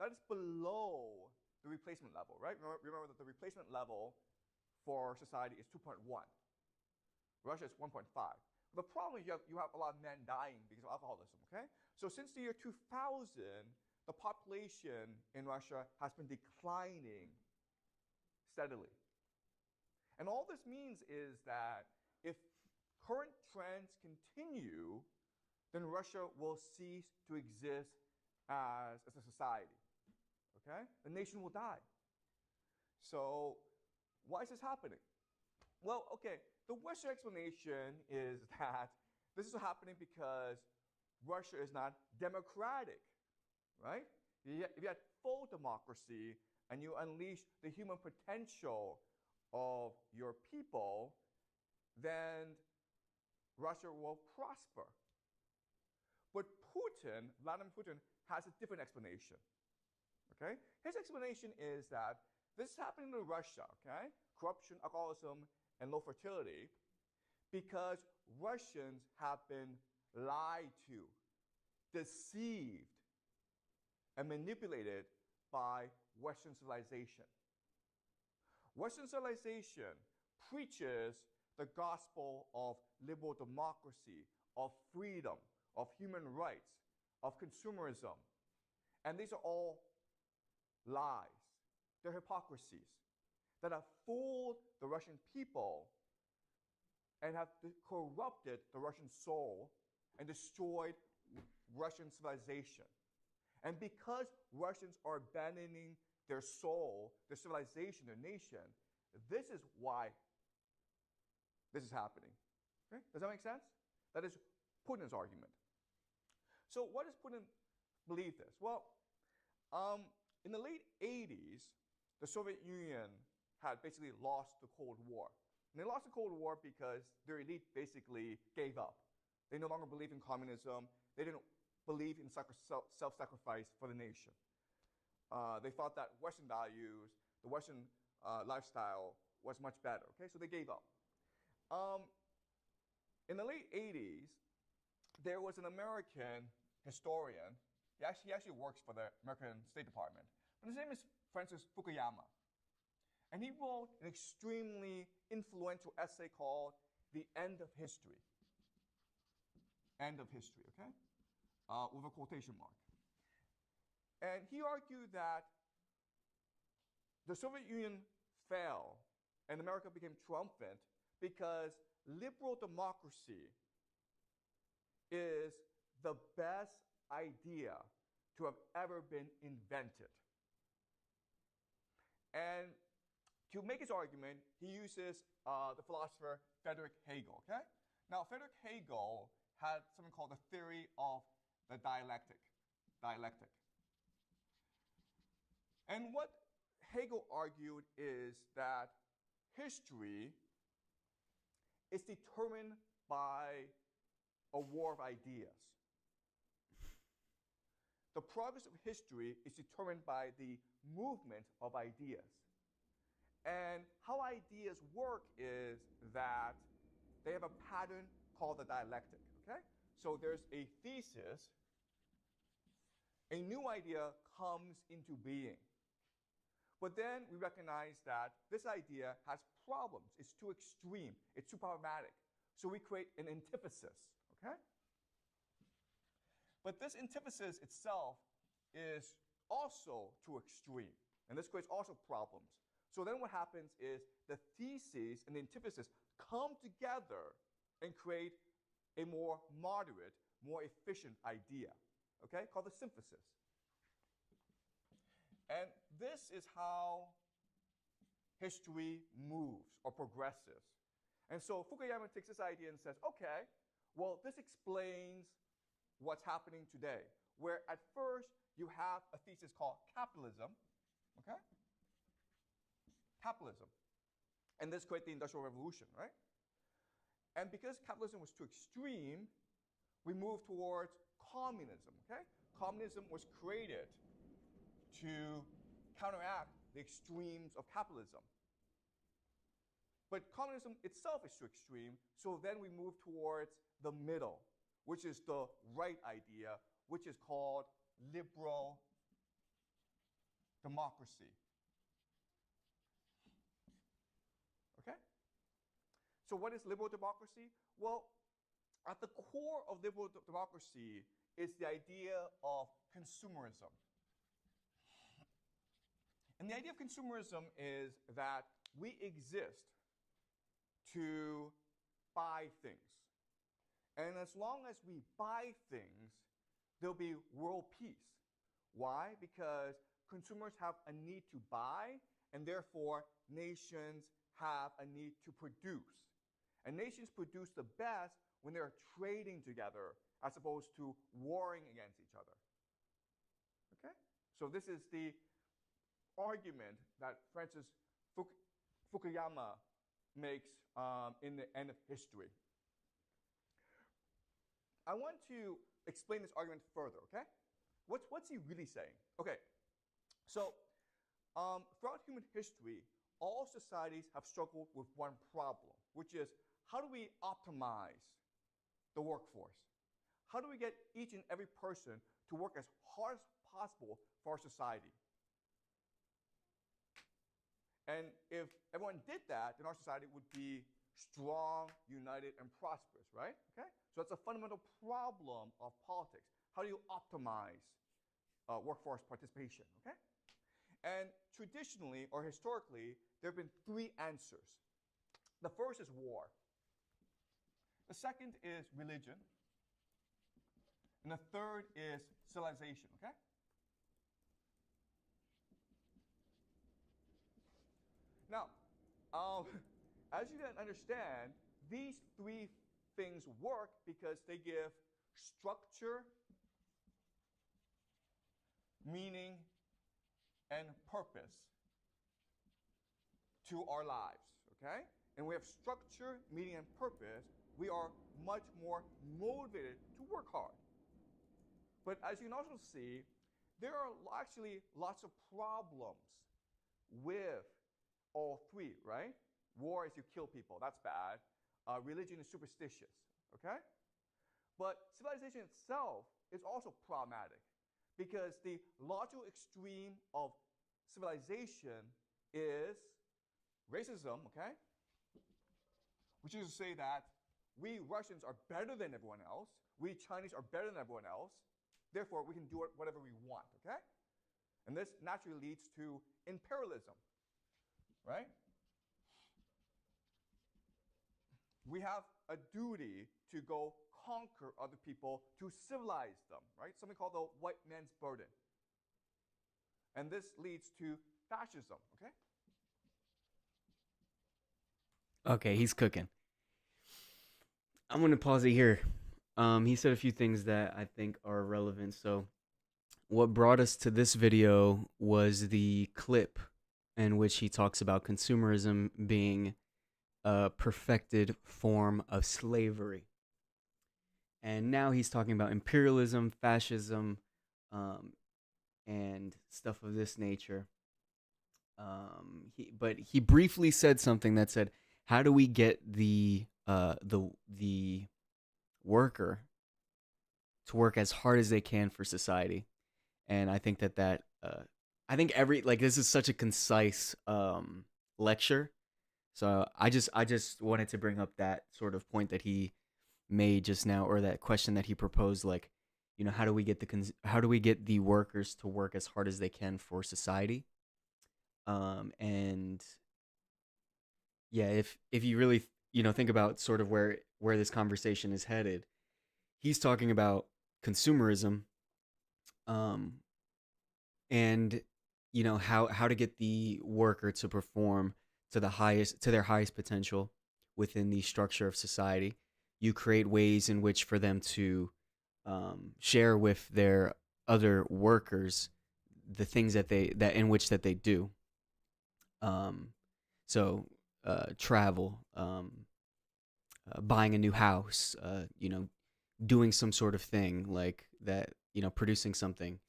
That is below the replacement level, right? Remember that the replacement level for society is 2.1. Russia is 1.5. The problem is you have a lot of men dying because of alcoholism, okay? So since the year 2000, the population in Russia has been declining steadily. And all this means is that if current trends continue, then Russia will cease to exist as a society. Okay? The nation will die. So why is this happening? Well, okay, the Western explanation is that this is happening because Russia is not democratic, right? If you had full democracy and you unleash the human potential of your people, then Russia will prosper. But Putin, Vladimir Putin, has a different explanation. Okay? His explanation is that this is happening in Russia, okay? Corruption, alcoholism, and low fertility, because Russians have been lied to, deceived, and manipulated by Western civilization. Western civilization preaches the gospel of liberal democracy, of freedom, of human rights, of consumerism. And these are all lies. They're hypocrisies that have fooled the Russian people and have corrupted the Russian soul and destroyed Russian civilization. And because Russians are abandoning their soul, their civilization, their nation, this is why this is happening. Okay? Does that make sense? That is Putin's argument. So why does Putin believe this? Well, in the late 80s, the Soviet Union had basically lost the Cold War. And they lost the Cold War because their elite basically gave up. They no longer believed in communism. They didn't believe in self-sacrifice for the nation. They thought that Western values, the Western lifestyle was much better. Okay, so they gave up. In the late 80s, there was an American historian. He actually works for the American State Department. But his name is Francis Fukuyama. And he wrote an extremely influential essay called The End of History. End of history, okay? With a quotation mark. And he argued that the Soviet Union fell and America became triumphant because liberal democracy is the best idea to have ever been invented. And to make his argument, he uses the philosopher Friedrich Hegel, okay? Now, Friedrich Hegel had something called the theory of the dialectic. And what Hegel argued is that history is determined by a war of ideas. The progress of history is determined by the movement of ideas. And how ideas work is that they have a pattern called the dialectic, okay? So there's a thesis, a new idea comes into being. But then we recognize that this idea has problems. It's too extreme. It's too problematic. So we create an antithesis, okay? But this antithesis itself is also too extreme. And this creates also problems. So then what happens is the thesis and the antithesis come together and create a more moderate, more efficient idea, okay, called the synthesis. And this is how history moves or progresses. And so Fukuyama takes this idea and says, okay, well, this explains what's happening today, where at first you have a thesis called capitalism, okay? Capitalism. And this created the Industrial Revolution, right? And because capitalism was too extreme, we moved towards communism, okay? Communism was created to counteract the extremes of capitalism. But communism itself is too extreme, so then we move towards the middle, which is the right idea, which is called liberal democracy. Okay? So what is liberal democracy? Well, at the core of liberal democracy is the idea of consumerism. And the idea of consumerism is that we exist to buy things. And as long as we buy things, there'll be world peace. Why? Because consumers have a need to buy, and therefore nations have a need to produce. And nations produce the best when they're trading together as opposed to warring against each other. Okay? So this is the argument that Francis Fukuyama makes in The End of History. I want to explain this argument further, okay? What's he really saying? Okay, so throughout human history, all societies have struggled with one problem, which is how do we optimize the workforce? How do we get each and every person to work as hard as possible for our society? And if everyone did that, then our society would be strong, united, and prosperous, right? Okay? So that's a fundamental problem of politics. How do you optimize workforce participation, okay? And traditionally, or historically, there have been three answers. The first is war. The second is religion. And the third is civilization, okay? Now, as you can understand, these three things work because they give structure, meaning, and purpose to our lives, okay? And we have structure, meaning, and purpose. We are much more motivated to work hard. But as you can also see, there are actually lots of problems with all three, right? War is you kill people, that's bad. Religion is superstitious, okay? But civilization itself is also problematic because the logical extreme of civilization is racism, okay? Which is to say that we Russians are better than everyone else. We Chinese are better than everyone else. Therefore, we can do whatever we want, okay? And this naturally leads to imperialism, right? We have a duty to go conquer other people, to civilize them, right? Something called the white man's burden. And this leads to fascism, okay? Okay, he's cooking. I'm going to pause it here. He said a few things that I think are relevant. So what brought us to this video was the clip in which he talks about consumerism being a perfected form of slavery. And now he's talking about imperialism, fascism, and stuff of this nature. But he briefly said something that said, how do we get the worker to work as hard as they can for society? And I think that I think this is such a concise lecture. So I just wanted to bring up that sort of point that he made just now, or that question that he proposed, like, you know, how do we get the workers to work as hard as they can for society? And yeah, if you really, you know, think about sort of where this conversation is headed, he's talking about consumerism, and you know how to get the worker to perform to their highest potential within the structure of society. You create ways in which for them to share with their other workers the things that they do. So travel, buying a new house, you know, doing some sort of thing like that, you know, producing something.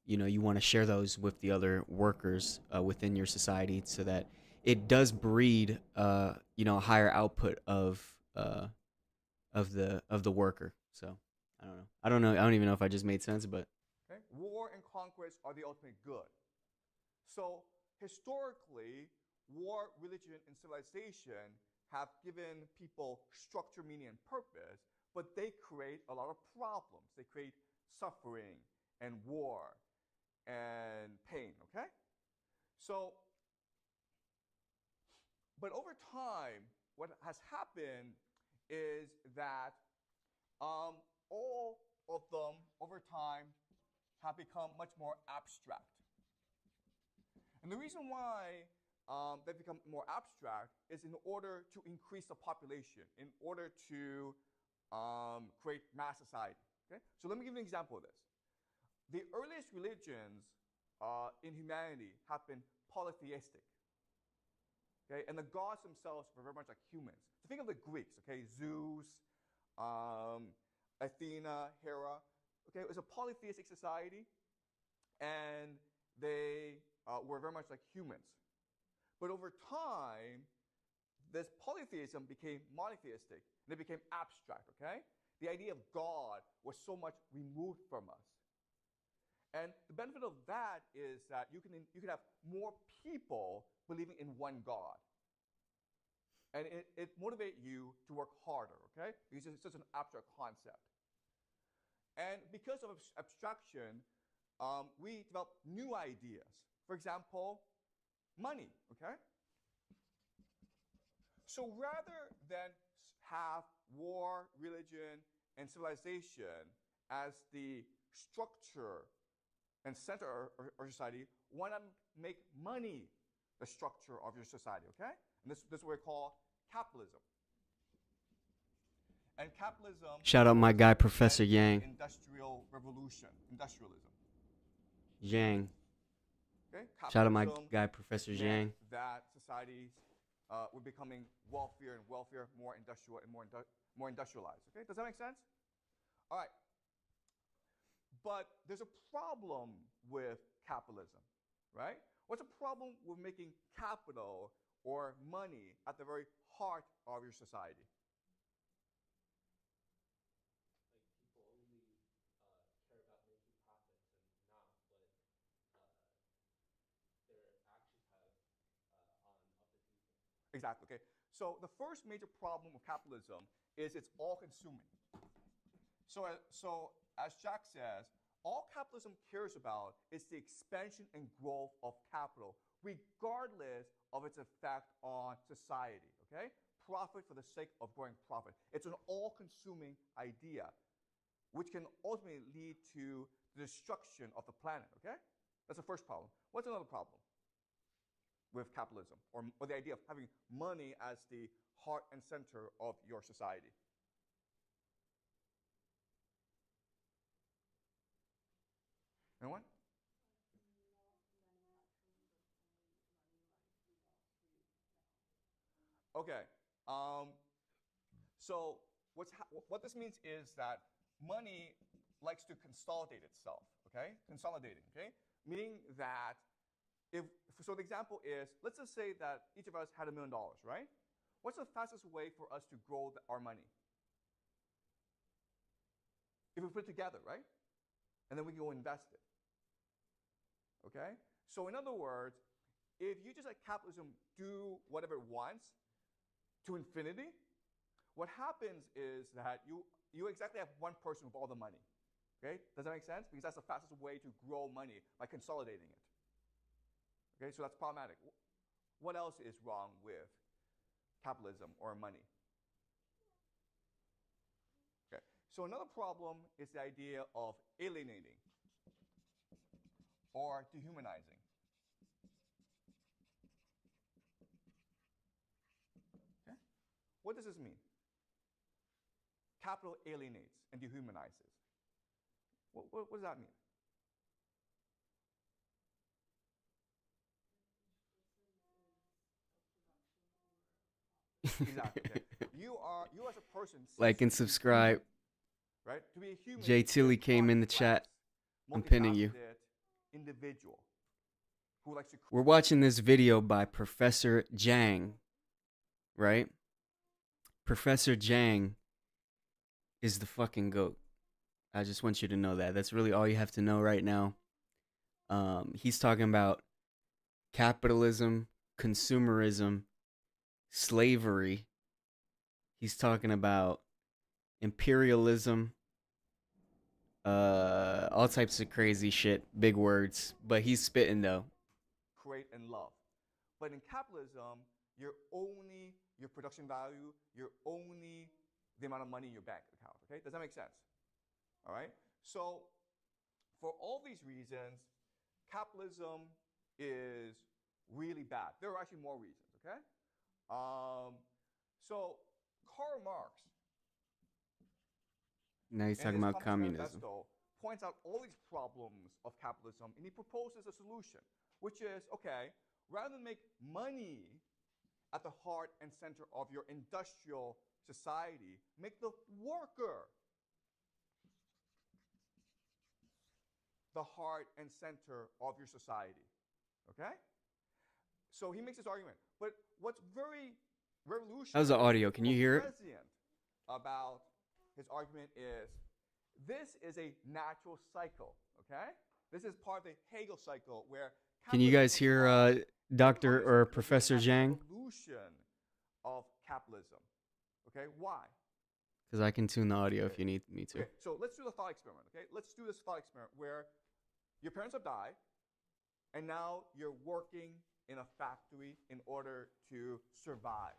You know, you want to share those with the other workers within your society so that it does breed, you know, a higher output of the worker. So I don't know. I don't even know if I just made sense, but okay? War and conquest are the ultimate good. So historically, war, religion, and civilization have given people structure, meaning, and purpose, but they create a lot of problems. They create suffering and war and pain, okay? So, but over time, what has happened is that all of them, over time, have become much more abstract. And the reason why they've become more abstract is in order to increase the population, in order to create mass society. Okay? So let me give you an example of this. The earliest religions in humanity have been polytheistic. Okay? And the gods themselves were very much like humans. So think of the Greeks, okay? Zeus, Athena, Hera. Okay? It was a polytheistic society, and they were very much like humans. But over time, this polytheism became monotheistic, and it became abstract, okay? The idea of God was so much removed from us. And the benefit of that is that you can have more people believing in one God. And it motivates you to work harder, okay? Because it's just an abstract concept. And because of abstraction, we develop new ideas. For example, money, okay? So rather than have war, religion, and civilization as the structure and center of our society, why not make money the structure of your society, okay? And this is what we call capitalism. And capitalism... Shout out my guy, Professor Yang. Industrial revolution, industrialism. Yang. Okay? Shout out my guy, Professor Yang. That societies were becoming wealthier and wealthier, more industrial and more industrialized. Okay? Does that make sense? All right. But there's a problem with capitalism, right? What's a problem with making capital or money at the very heart of your society? Exactly, okay. So the first major problem with capitalism is it's all-consuming. So as Jack says, all capitalism cares about is the expansion and growth of capital, regardless of its effect on society, okay? Profit for the sake of growing profit. It's an all-consuming idea, which can ultimately lead to the destruction of the planet, okay? That's the first problem. What's another problem with capitalism, or the idea of having money as the heart and center of your society? Anyone? Okay. So what this means is that money likes to consolidate itself, okay? Consolidating, okay? Meaning that so the example is, let's just say that each of us had $1 million, right? What's the fastest way for us to grow our money? If we put it together, right? And then we can go invest it. Okay? So in other words, if you just let capitalism do whatever it wants to infinity, what happens is that you exactly have one person with all the money. Okay? Does that make sense? Because that's the fastest way to grow money, by consolidating it. Okay, so that's problematic. What else is wrong with capitalism or money? Okay, so another problem is the idea of alienating or dehumanizing. Okay? What does this mean? Capital alienates and dehumanizes. What does that mean? Exactly. Okay. You as a person. Like and subscribe. Right? To be a human. Jay Tilly came in the chat. I'm pinning you. Individual who likes to. We're watching this video by Professor Jang, right? Professor Jang is the fucking GOAT. I just want you to know that. That's really all you have to know right now. He's talking about capitalism, consumerism, slavery. He's talking about imperialism, all types of crazy shit, big words, but he's spitting though. Create and love. But in capitalism, you're only your production value, you're only the amount of money in your bank account, okay? Does that make sense? All right? So for all these reasons, capitalism is really bad. There are actually more reasons, okay? So Karl Marx, now he's talking about communism, Manifesto, points out all these problems of capitalism, and he proposes a solution, which is, okay, rather than make money at the heart and center of your industrial society, make the worker the heart and center of your society, okay? So he makes this argument. But what's very revolution. How's the audio? Can you hear it? Prescient about his argument is this is a natural cycle, okay? This is part of the Hegel cycle where Can you guys hear Dr. or Professor Zhang? Evolution of capitalism. Okay, why? Because I can tune the audio if you need me to. Okay, so let's do the thought experiment. Okay, let's do this thought experiment where your parents have died, and now you're working in a factory in order to survive.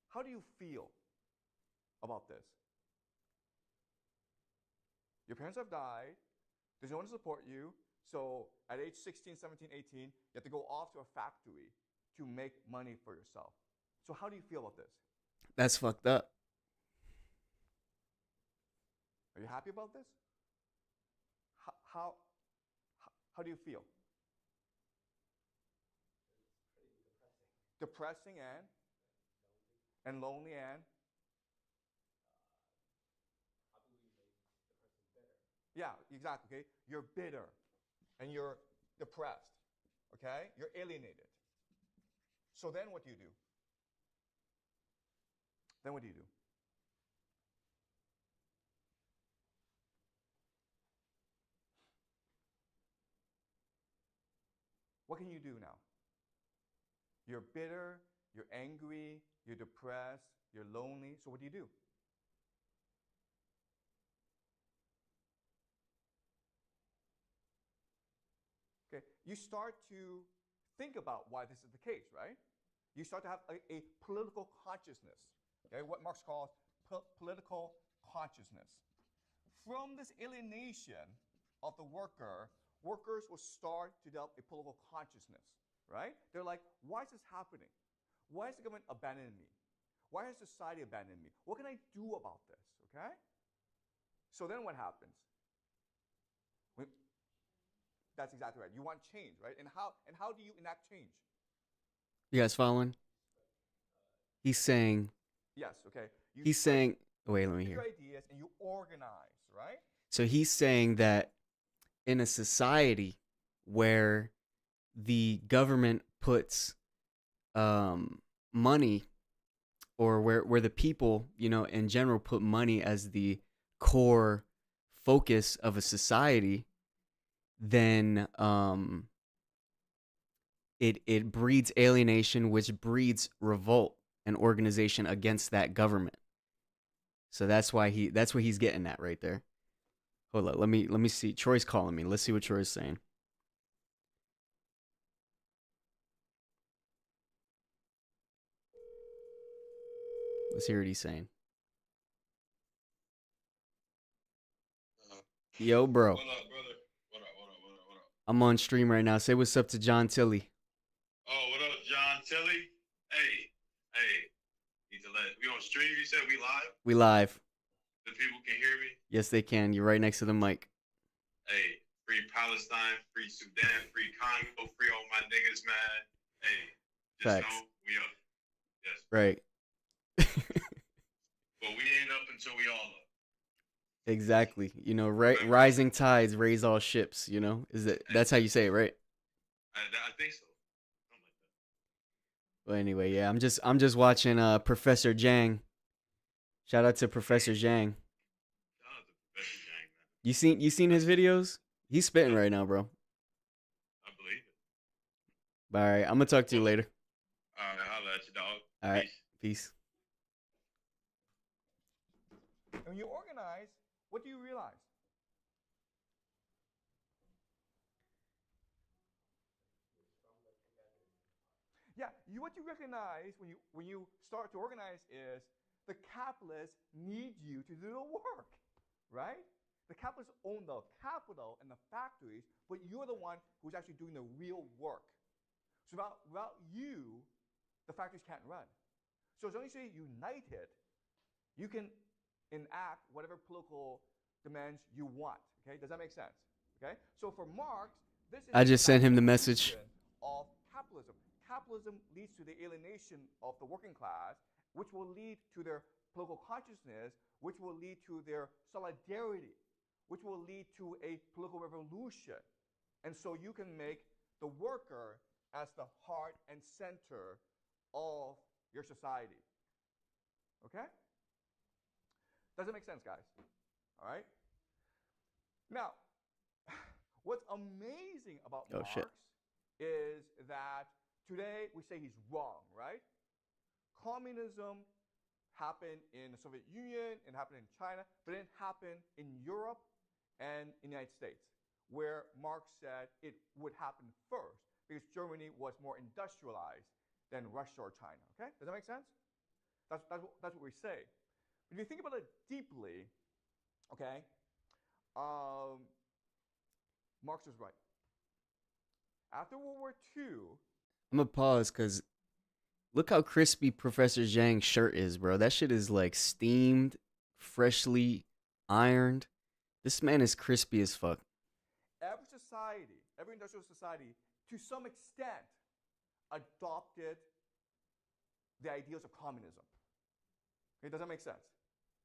How do you feel about this? Your parents have died. There's no one to support you. So at age 16, 17, 18, you have to go off to a factory to make money for yourself. So how do you feel about this? That's fucked up. Are you happy about this? How do you feel? Depressing and lonely and yeah, exactly. Okay, you're bitter and you're depressed. Okay, you're alienated. So then, what do you do? Then what do you do? What can you do now? You're bitter, you're angry, you're depressed, you're lonely. So what do you do? Okay, you start to think about why this is the case, right? You start to have a political consciousness, okay? What Marx calls political consciousness. From this alienation of the worker, workers will start to develop a political consciousness, right? They're like, why is this happening? Why is the government abandoning me? Why has society abandoned me? What can I do about this, okay? So then what happens? That's exactly right. You want change, right? And how do you enact change? You guys following? He's saying. Yes. Okay. He's saying. Wait, let me hear. Your ideas and you organize, right? So he's saying that in a society where the government puts money, or where the people, in general put money as the core focus of a society, then it breeds alienation, which breeds revolt and organization against that government. So that's what he's getting at right there. Hold up, let me see. Troy's calling me. Let's see what Troy's saying. Let's hear what he's saying. Yo, bro. What up, brother? What up? I'm on stream right now. Say what's up to John Tilley. Oh, what up, John Tilley? Hey. Need to we on stream, you said we live? We live. The people can hear me? Yes, they can. You're right next to the mic. Hey, free Palestine, free Sudan, free Congo, free all my niggas, man. Hey, just Facts. know we up. Yes. Right. But we ain't up until we all up. Exactly. Rising tides raise all ships, that's how you say it, right? I think so. Something like that. Well, anyway, yeah, I'm just watching Professor Zhang. Shout out to Professor Zhang. Shout out to Professor Zhang, man. You seen his videos? He's spitting right now, bro. I believe it. All right, I'm gonna talk to you later. All right, holla at you, dog. All right, peace. When you organize, what do you realize? Yeah, what you recognize when you start to organize is the capitalists need you to do the work, right? The capitalists own the capital and the factories, but you're the one who's actually doing the real work. So without you, the factories can't run. So as long as you're united, you can enact whatever political demands you want. Okay, does that make sense? Okay, so for Marx, this is I just sent him the message. Of capitalism. Capitalism leads to the alienation of the working class, which will lead to their political consciousness, which will lead to their solidarity, which will lead to a political revolution. And so you can make the worker as the heart and center of your society. Okay? Does it make sense, guys? All right? Now, what's amazing about Oh, Marx shit. is that today we say he's wrong, right? Communism happened in the Soviet Union, it happened in China, but it happened in Europe and in the United States, where Marx said it would happen first because Germany was more industrialized than Russia or China. Okay? Does that make sense? That's what we say. If you think about it deeply, okay, Marx was right. After World War II, I'm gonna pause because look how crispy Professor Zhang's shirt is, bro. That shit is like steamed, freshly ironed. This man is crispy as fuck. every society, every industrial society, to some extent, adopted the ideals of communism. Okay, does that make sense?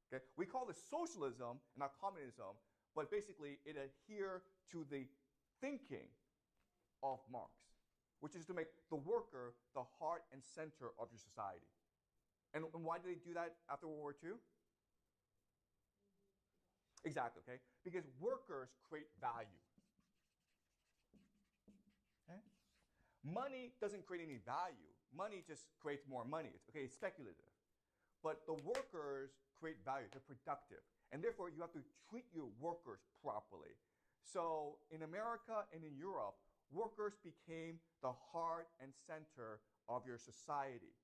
Okay, we call this socialism and not communism, but basically it adhered to the thinking of Marx, which is to make the worker the heart and center of your society. And why did they do that after World War II? Exactly, okay? Because workers create value. Okay? Money doesn't create any value. Money just creates more money. It's speculative. But the workers create value. They're productive. And therefore, you have to treat your workers properly. So in America and in Europe, workers became the heart and center of your society.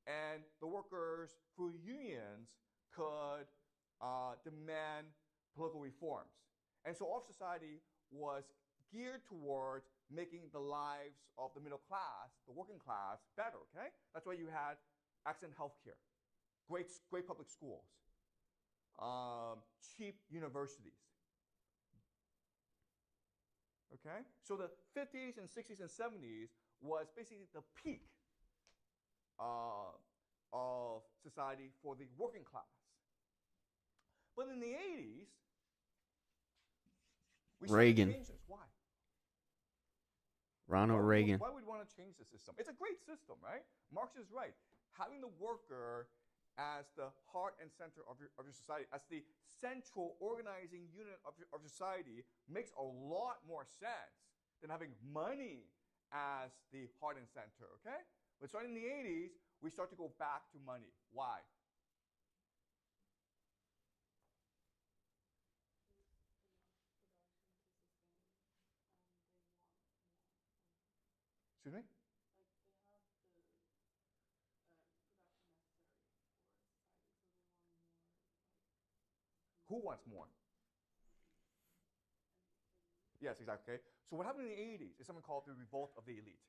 And the workers, through unions, could demand political reforms. And so our society was geared towards making the lives of the middle class, the working class, better, okay? That's why you had excellent healthcare, great public schools, cheap universities. Okay? So the 50s and 60s and 70s was basically the peak of society for the working class. But in the 80s, we started to Reagan. change this. Why? Ronald Reagan. Why would we want to change the system? It's a great system, right? Marx is right. Having the worker as the heart and center of your society, as the central organizing unit of society, makes a lot more sense than having money as the heart and center, okay? But starting in the 80s, we start to go back to money. Why? Excuse me? Who wants more? Yes, exactly. Okay. So what happened in the 80s is something called the revolt of the elite.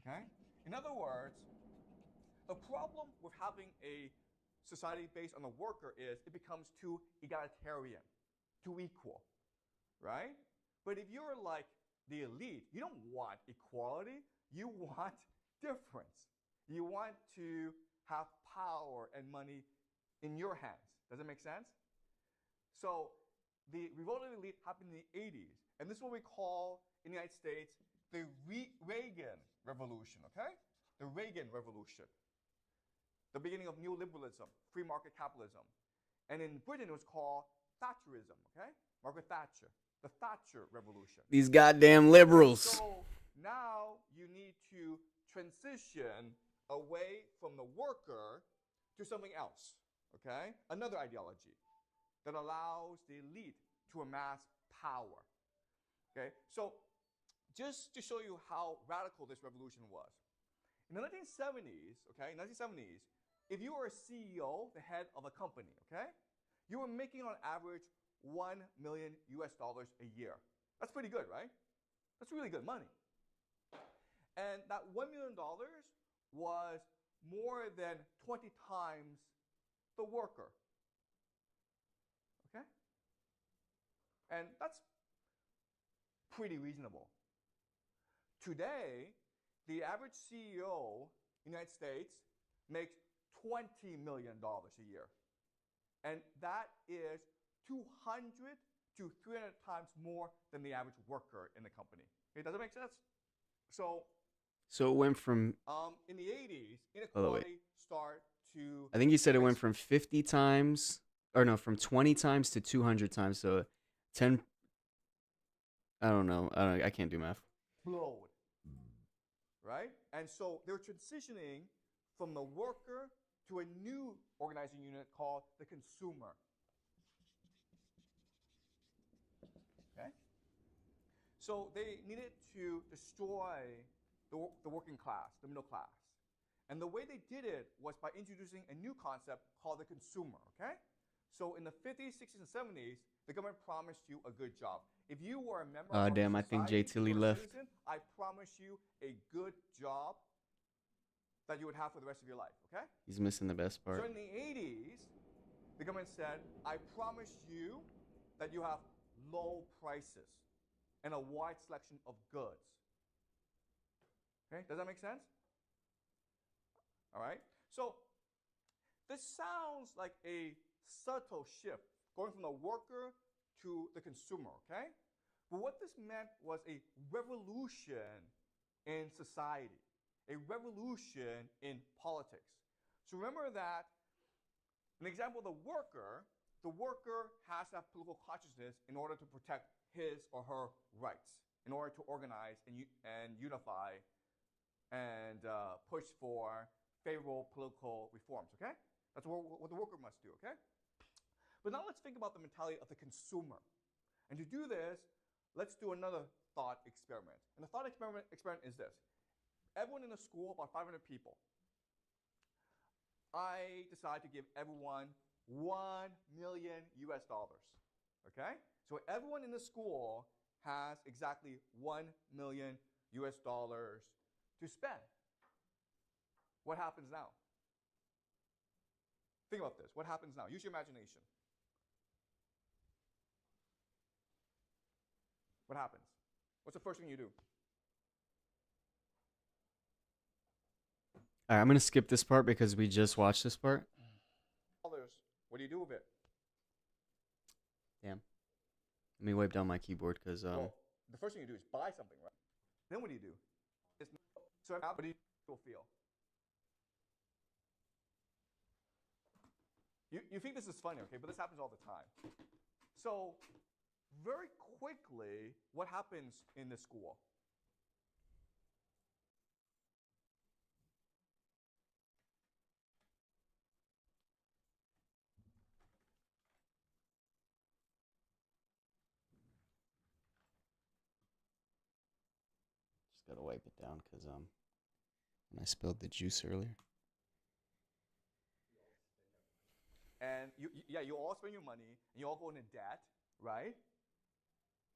Okay? In other words, the problem with having a society based on the worker is it becomes too egalitarian, too equal, right? But if you're like the elite, you don't want equality, you want difference. You want to have power and money in your hands. Does that make sense? So the revolt of the elite happened in the 80s, and this is what we call in the United States the Reagan Revolution, okay? The Reagan Revolution. The beginning of neoliberalism, free market capitalism. And in Britain, it was called Thatcherism, okay? Margaret Thatcher, the Thatcher Revolution. These goddamn liberals. So now you need to transition away from the worker to something else, okay? Another ideology that allows the elite to amass power, okay? So just to show you how radical this revolution was. In the 1970s, okay, 1970s, if you were a CEO, the head of a company, okay, you were making on average $1 million a year. That's pretty good, right? That's really good money. And that $1 million was more than 20 times the worker. Okay? And that's pretty reasonable. Today, the average CEO in the United States makes $20 million a year. And that is 200 to 300 times more than the average worker in the company. Okay, does that make sense? So So it went from, In the 80s, wait. inequality started to. I think you said it went from 50 times, or no, from 20 times to 200 times. So 10, I don't know. I can't do math. Explode. Right? And so they're transitioning from the worker to a new organizing unit called the consumer. Okay? So they needed to destroy the working class, the middle class. And the way they did it was by introducing a new concept called the consumer, okay? So in the 50s, 60s, and 70s, the government promised you a good job. If you were a member of Damn, I think Jay society, Tilly you were a left. citizen, I promise you a good job that you would have for the rest of your life, okay? He's missing the best So part. in the 80s, the government said, I promise you that you have low prices and a wide selection of goods. Okay, does that make sense? All right, so this sounds like a subtle shift, going from the worker to the consumer, okay? But what this meant was a revolution in society, a revolution in politics. So remember that, an example of the worker has to have political consciousness in order to protect his or her rights, in order to organize and unify and push for favorable political reforms, okay? That's what the worker must do, okay? But now let's think about the mentality of the consumer. And to do this, let's do another thought experiment. And the thought experiment is this. Everyone in the school, about 500 people, I decide to give everyone $1 million US, okay? So everyone in the school has exactly $1 million US to spend. What happens now? Think about this. What happens now? Use your imagination. What happens? What's the first thing you do? All right, I'm going to skip this part because we just watched this part. What do you do with it? Damn. Let me wipe down my keyboard because... Well, the first thing you do is buy something, right? Then what do you do? So how do you feel? You think this is funny, okay? But this happens all the time. So very quickly, what happens in the school? Just got to wipe it down because I spilled the juice earlier. And you all spend your money, and you all go into debt, right?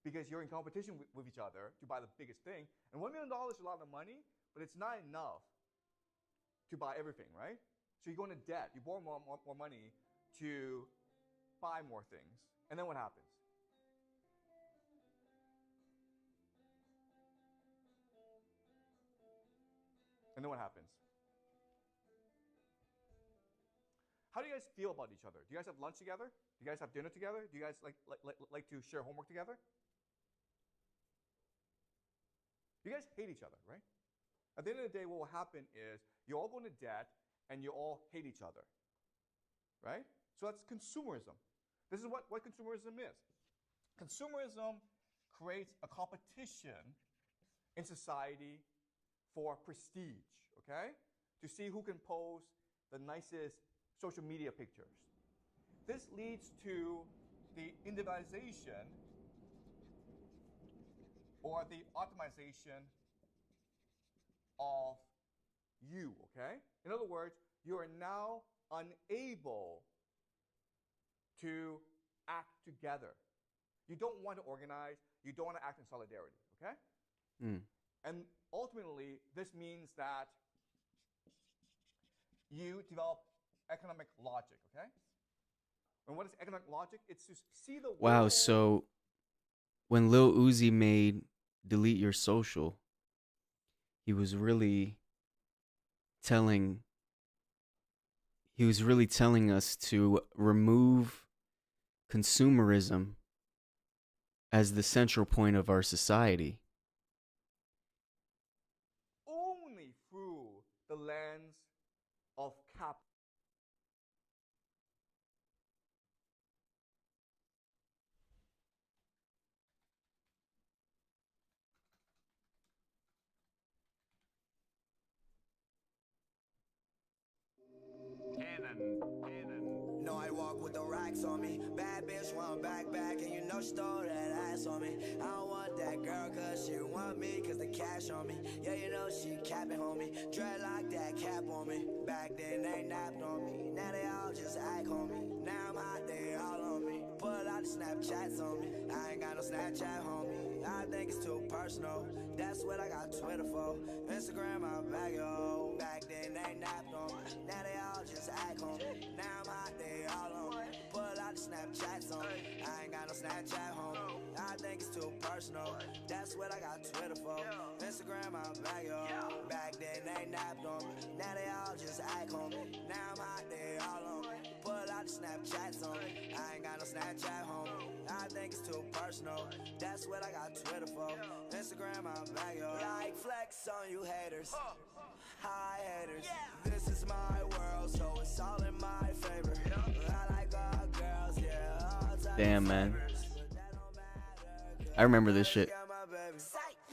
Because you're in competition with each other to buy the biggest thing. And $1 million is a lot of money, but it's not enough to buy everything, right? So you go into debt. You borrow more money to buy more things. And then what happens? And then what happens? How do you guys feel about each other? Do you guys have lunch together? Do you guys have dinner together? Do you guys like to share homework together? You guys hate each other, right? At the end of the day, what will happen is you all go into debt and you all hate each other, right? So that's consumerism. This is what consumerism is. Consumerism creates a competition in society for prestige, okay? To see who can pose the nicest social media pictures. This leads to the individualization or the optimization of you, okay? In other words, you are now unable to act together. You don't want to organize, you don't want to act in solidarity, okay? And ultimately, this means that you develop economic logic, okay? And what is economic logic? It's to see the Wow, world. so when Lil Uzi made Delete Your Social, he was really telling us to remove consumerism as the central point of our society. only through the lens of cap. No, I walk with the racks on me. Bad bitch want back, and you know she stole that ass on me. I don't want that girl cause she want me cause the cash on me. Yeah, you know she capping, homie. Dreadlock that cap on me. Back then they napped on me. Now they all just act on me. Now I'm hot, they all on me. Pull out the Snapchats on me. I ain't got no Snapchat, homie. I think it's too personal. That's what I got Twitter for. Instagram, I bag yo. Back then they napped on me. Now they all just act on me. Now I'm hot, they all on me. Pull out the Snapchats on me. I ain't got no Snapchat, homie. I think it's too personal. That's what I got Twitter for. Instagram, I bag yo. Back then they napped on me. Now they all just act on me. Now I'm hot, they all on me. Pull out the Snapchats on me. I ain't got no Snapchat, homie. I think it's too personal. That's what I got Twitter for. Instagram, I bag yo. Like flex on you haters. Hi haters. This is my world, so it's all in my favor. I like all girls, yeah. All types Damn, of man. favors, but that don't matter, I remember this shit. got my baby.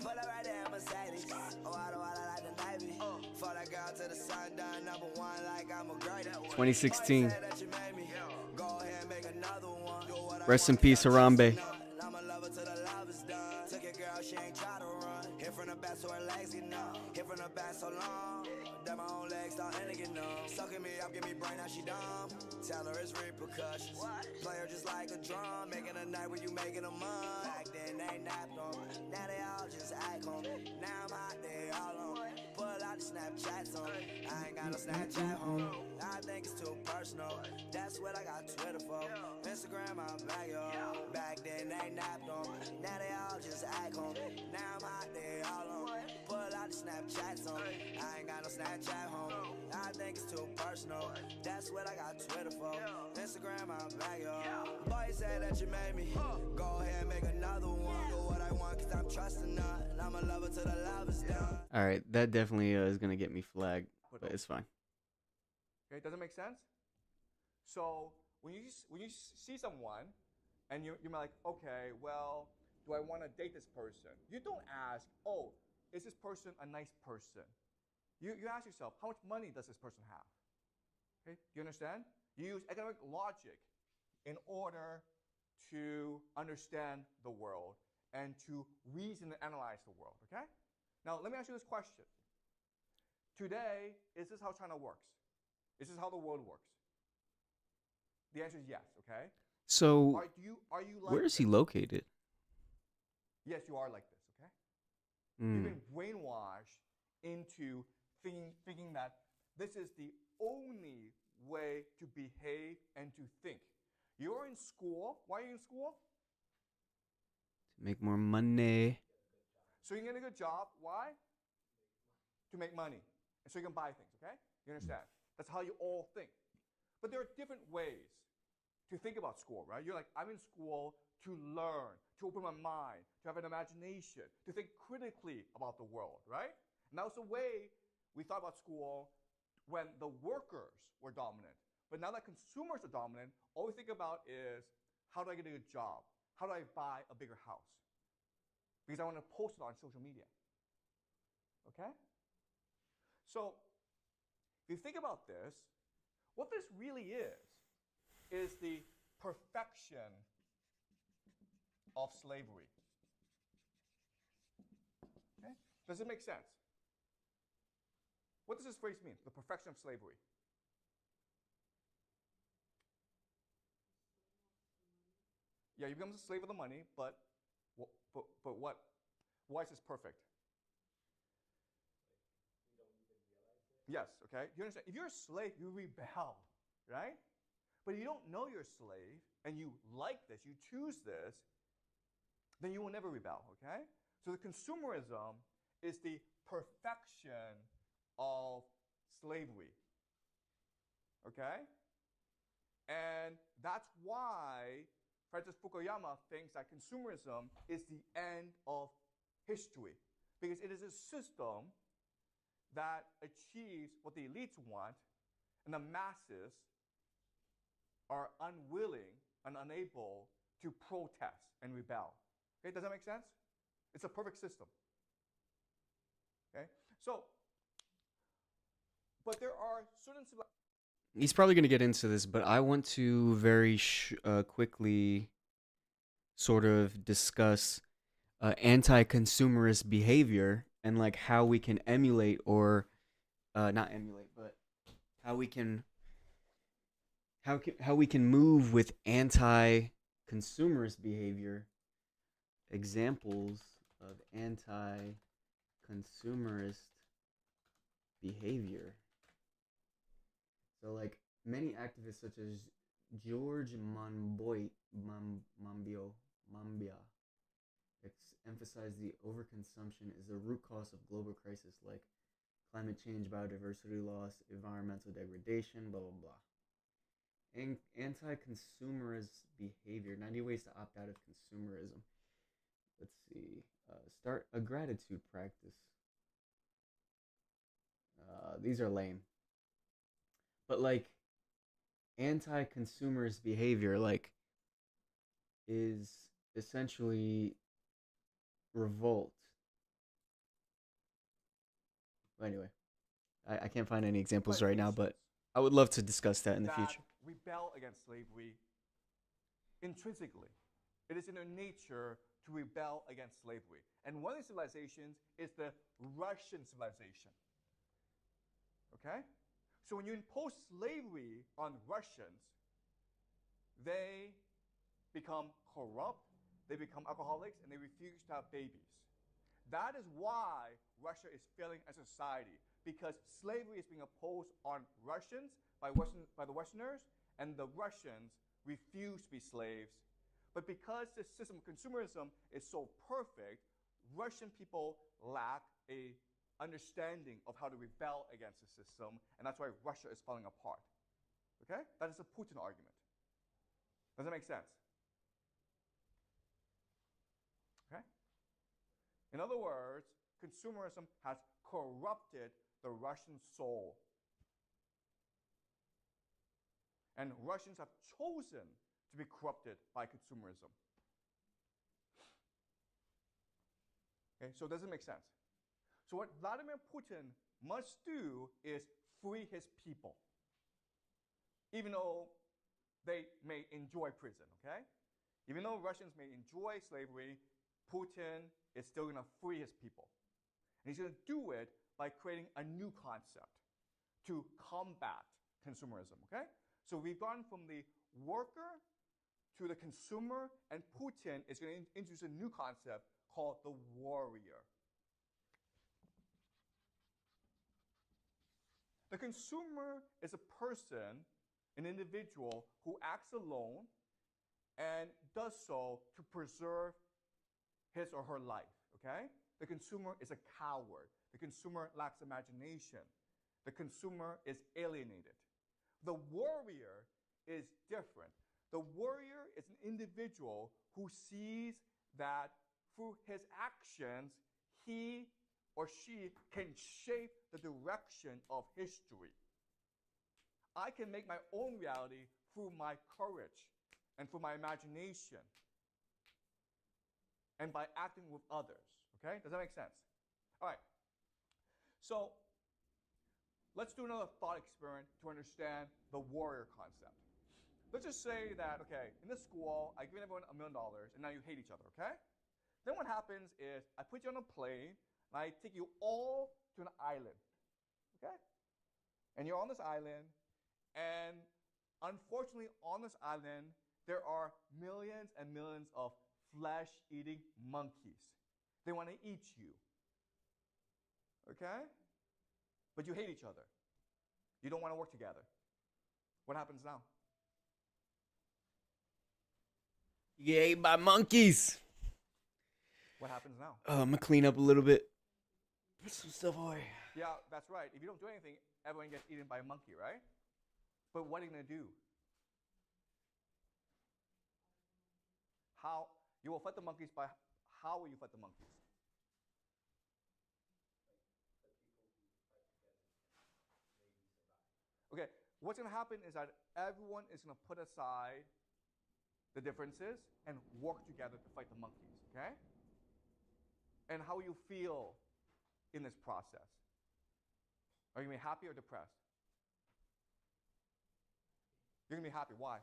Pull up right there, Mercedes. Oh, I don't wanna like the Navy. For that girl to the sun down, number one, like I'm a great. 2016. Say that you made me. Go ahead and make another one. Do what I Rest in want, peace, cause I'm Harambe. just none. I'm a lover till the love is done. Took your girl, she ain't try to run. Hit from the back so her legs get numb. Hit from the back so long that my own legs starting to get numb. Sucking me up, give me brain, now she dumb. Tell her it's repercussions. Play her just like a drum. Making a night where you making a month. Back then they napped on me. Now they all just act on me. Now I'm hot, they all on me. Pull out the Snapchats on me. I ain't got no Snapchat, homie. I think it's too personal. That's what I got Twitter for. Instagram, I bag yo. Back then they napped on me. Now they all just act on me. Now I'm hot, they all on me. Pull out the Snapchats on me. I ain't got no Snapchat, homie. I think it's too personal. That's what I got Twitter for. Instagram, I bag yo. Boy said that you made me. Go ahead and make another one. Do what I want cause I'm trusting none. I'm a lover till the love is done. All right, that definitely is gonna get me flagged, but it's fine. Okay, does it make sense? So when you see someone and you're like, okay, well, do I want to date this person? You don't ask, oh, is this person a nice person? You ask yourself, how much money does this person have? Okay, do you understand? You use economic logic in order to understand the world and to reason and analyze the world, okay? Now, let me ask you this question. Today, is this how China works? Is this how the world works? The answer is yes, okay? So, Are you like where is he this? located? Yes, you are like this, okay? Hmm. You've been brainwashed into thinking that this is the only way to behave and to think. You're in school. Why are you in school? To make more money. So you can get a good job. Why? To make money. And so you can buy things, okay? You understand? That's how you all think. But there are different ways to think about school, right? You're like, I'm in school to learn, to open my mind, to have an imagination, to think critically about the world, right? And that was the way we thought about school when the workers were dominant. But now that consumers are dominant, all we think about is, how do I get a good job? How do I buy a bigger house? Because I want to post it on social media. Okay? So, if you think about this, what this really is the perfection of slavery. Okay? Does it make sense? What does this phrase mean? The perfection of slavery. Yeah, you become a slave of the money, but what? Why is this perfect? Yes, okay? You understand? If you're a slave, you rebel, right? But if you don't know you're a slave, and you like this, you choose this, then you will never rebel, okay? So the consumerism is the perfection of slavery, okay? And that's why Francis Fukuyama thinks that consumerism is the end of history, because it is a system that achieves what the elites want, and the masses are unwilling and unable to protest and rebel. Okay, does that make sense? It's a perfect system. Okay, so, but there are certain He's probably going to get into this, but I want to very quickly sort of discuss anti-consumerist behavior and like how we can emulate or not emulate, but how we can move with anti-consumerist behavior. Examples of anti-consumerist behavior. So, like, many activists such as George Monbiot, Mambia, emphasize the overconsumption is the root cause of global crisis like climate change, biodiversity loss, environmental degradation, blah, blah, blah. And anti-consumerist behavior, 90 ways to opt out of consumerism. Let's see. Start a gratitude practice. These are lame. But like anti-consumerist behavior like is essentially revolt. Anyway, I can't find any examples right now, but I would love to discuss that in the future. Rebel against slavery intrinsically. It is in their nature to rebel against slavery. And one of these civilizations is the Russian civilization. Okay? So when you impose slavery on Russians, they become corrupt, they become alcoholics, and they refuse to have babies. That is why Russia is failing as a society, because slavery is being imposed on Russians by the Westerners, and the Russians refuse to be slaves. But because the system of consumerism is so perfect, Russian people lack a understanding of how to rebel against the system, and that's why Russia is falling apart. Okay? That is a Putin argument. Does that make sense? Okay? In other words, consumerism has corrupted the Russian soul. And Russians have chosen to be corrupted by consumerism. Okay, so does it make sense? So what Vladimir Putin must do is free his people, even though they may enjoy prison, okay? Even though Russians may enjoy slavery, Putin is still going to free his people. And he's going to do it by creating a new concept to combat consumerism, okay? So we've gone from the worker to the consumer, and Putin is going to introduce a new concept called the warrior. The consumer is a person, an individual, who acts alone and does so to preserve his or her life, okay? The consumer is a coward. The consumer lacks imagination. The consumer is alienated. The warrior is different. The warrior is an individual who sees that through his actions, he or she can shape the direction of history. I can make my own reality through my courage and through my imagination and by acting with others. Okay? Does that make sense? All right. So let's do another thought experiment to understand the warrior concept. Let's just say that, okay, in this school, I've given everyone $1 million, and now you hate each other, okay? Then what happens is I put you on a plane, and I take you all to an island, okay? And you're on this island, and unfortunately on this island, there are millions and millions of flesh-eating monkeys. They want to eat you, okay? But you hate each other. You don't want to work together. What happens now? You get ate by monkeys. What happens now? I'm going to clean up a little bit. Put some stuff away. Yeah, that's right. If you don't do anything, everyone gets eaten by a monkey, right? But what are you going to do? How? You will fight the monkeys by, how will you fight the monkeys? what's going to happen is that everyone is going to put aside the differences and work together to fight the monkeys, okay? And how you feel in this process. Are you going to be happy or depressed? You're going to be happy. Why?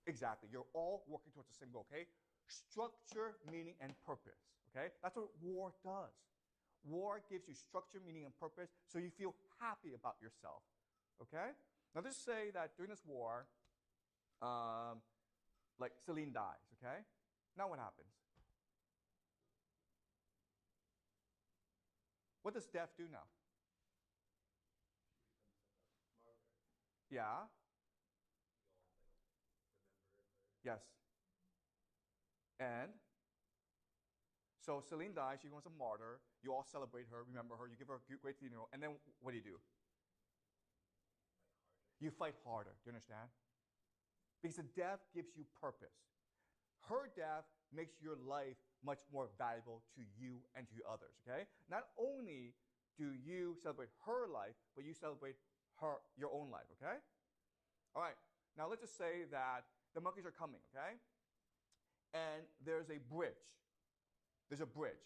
Exactly. You're all working towards the same goal, okay? Structure, meaning, and purpose, okay? That's what war does. War gives you structure, meaning, and purpose so you feel happy about yourself, okay? Now, just say that during this war, like Celine dies, okay? Now what happens? What does death do now? Yeah? Yes. And so Celine dies, she becomes a martyr. You all celebrate her, remember her, you give her a great funeral, and then what do? You fight harder. Do you understand? Because the death gives you purpose. Her death makes your life much more valuable to you and to others, okay? Not only do you celebrate her life, but you celebrate your own life, okay? All right, now let's just say that the monkeys are coming, okay? And there's a bridge. There's a bridge.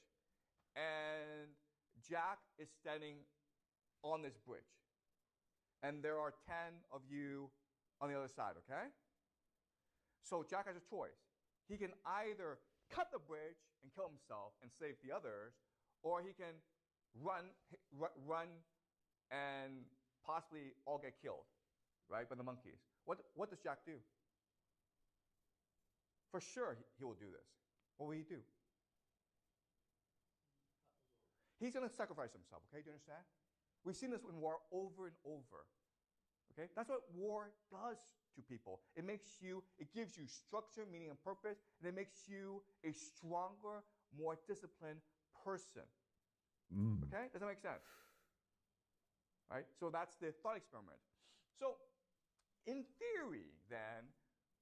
And Jack is standing on this bridge. And there are 10 of you on the other side, okay? So Jack has a choice. He can either cut the bridge and kill himself and save the others, or he can run and possibly all get killed, right, by the monkeys. What does Jack do? For sure, he will do this. What will he do? He's going to sacrifice himself, okay? Do you understand? We've seen this in war over and over, okay? That's what war does to people. It gives you structure, meaning, and purpose, and it makes you a stronger, more disciplined person. Okay? Does that make sense? Right? So that's the thought experiment. So, in theory, then,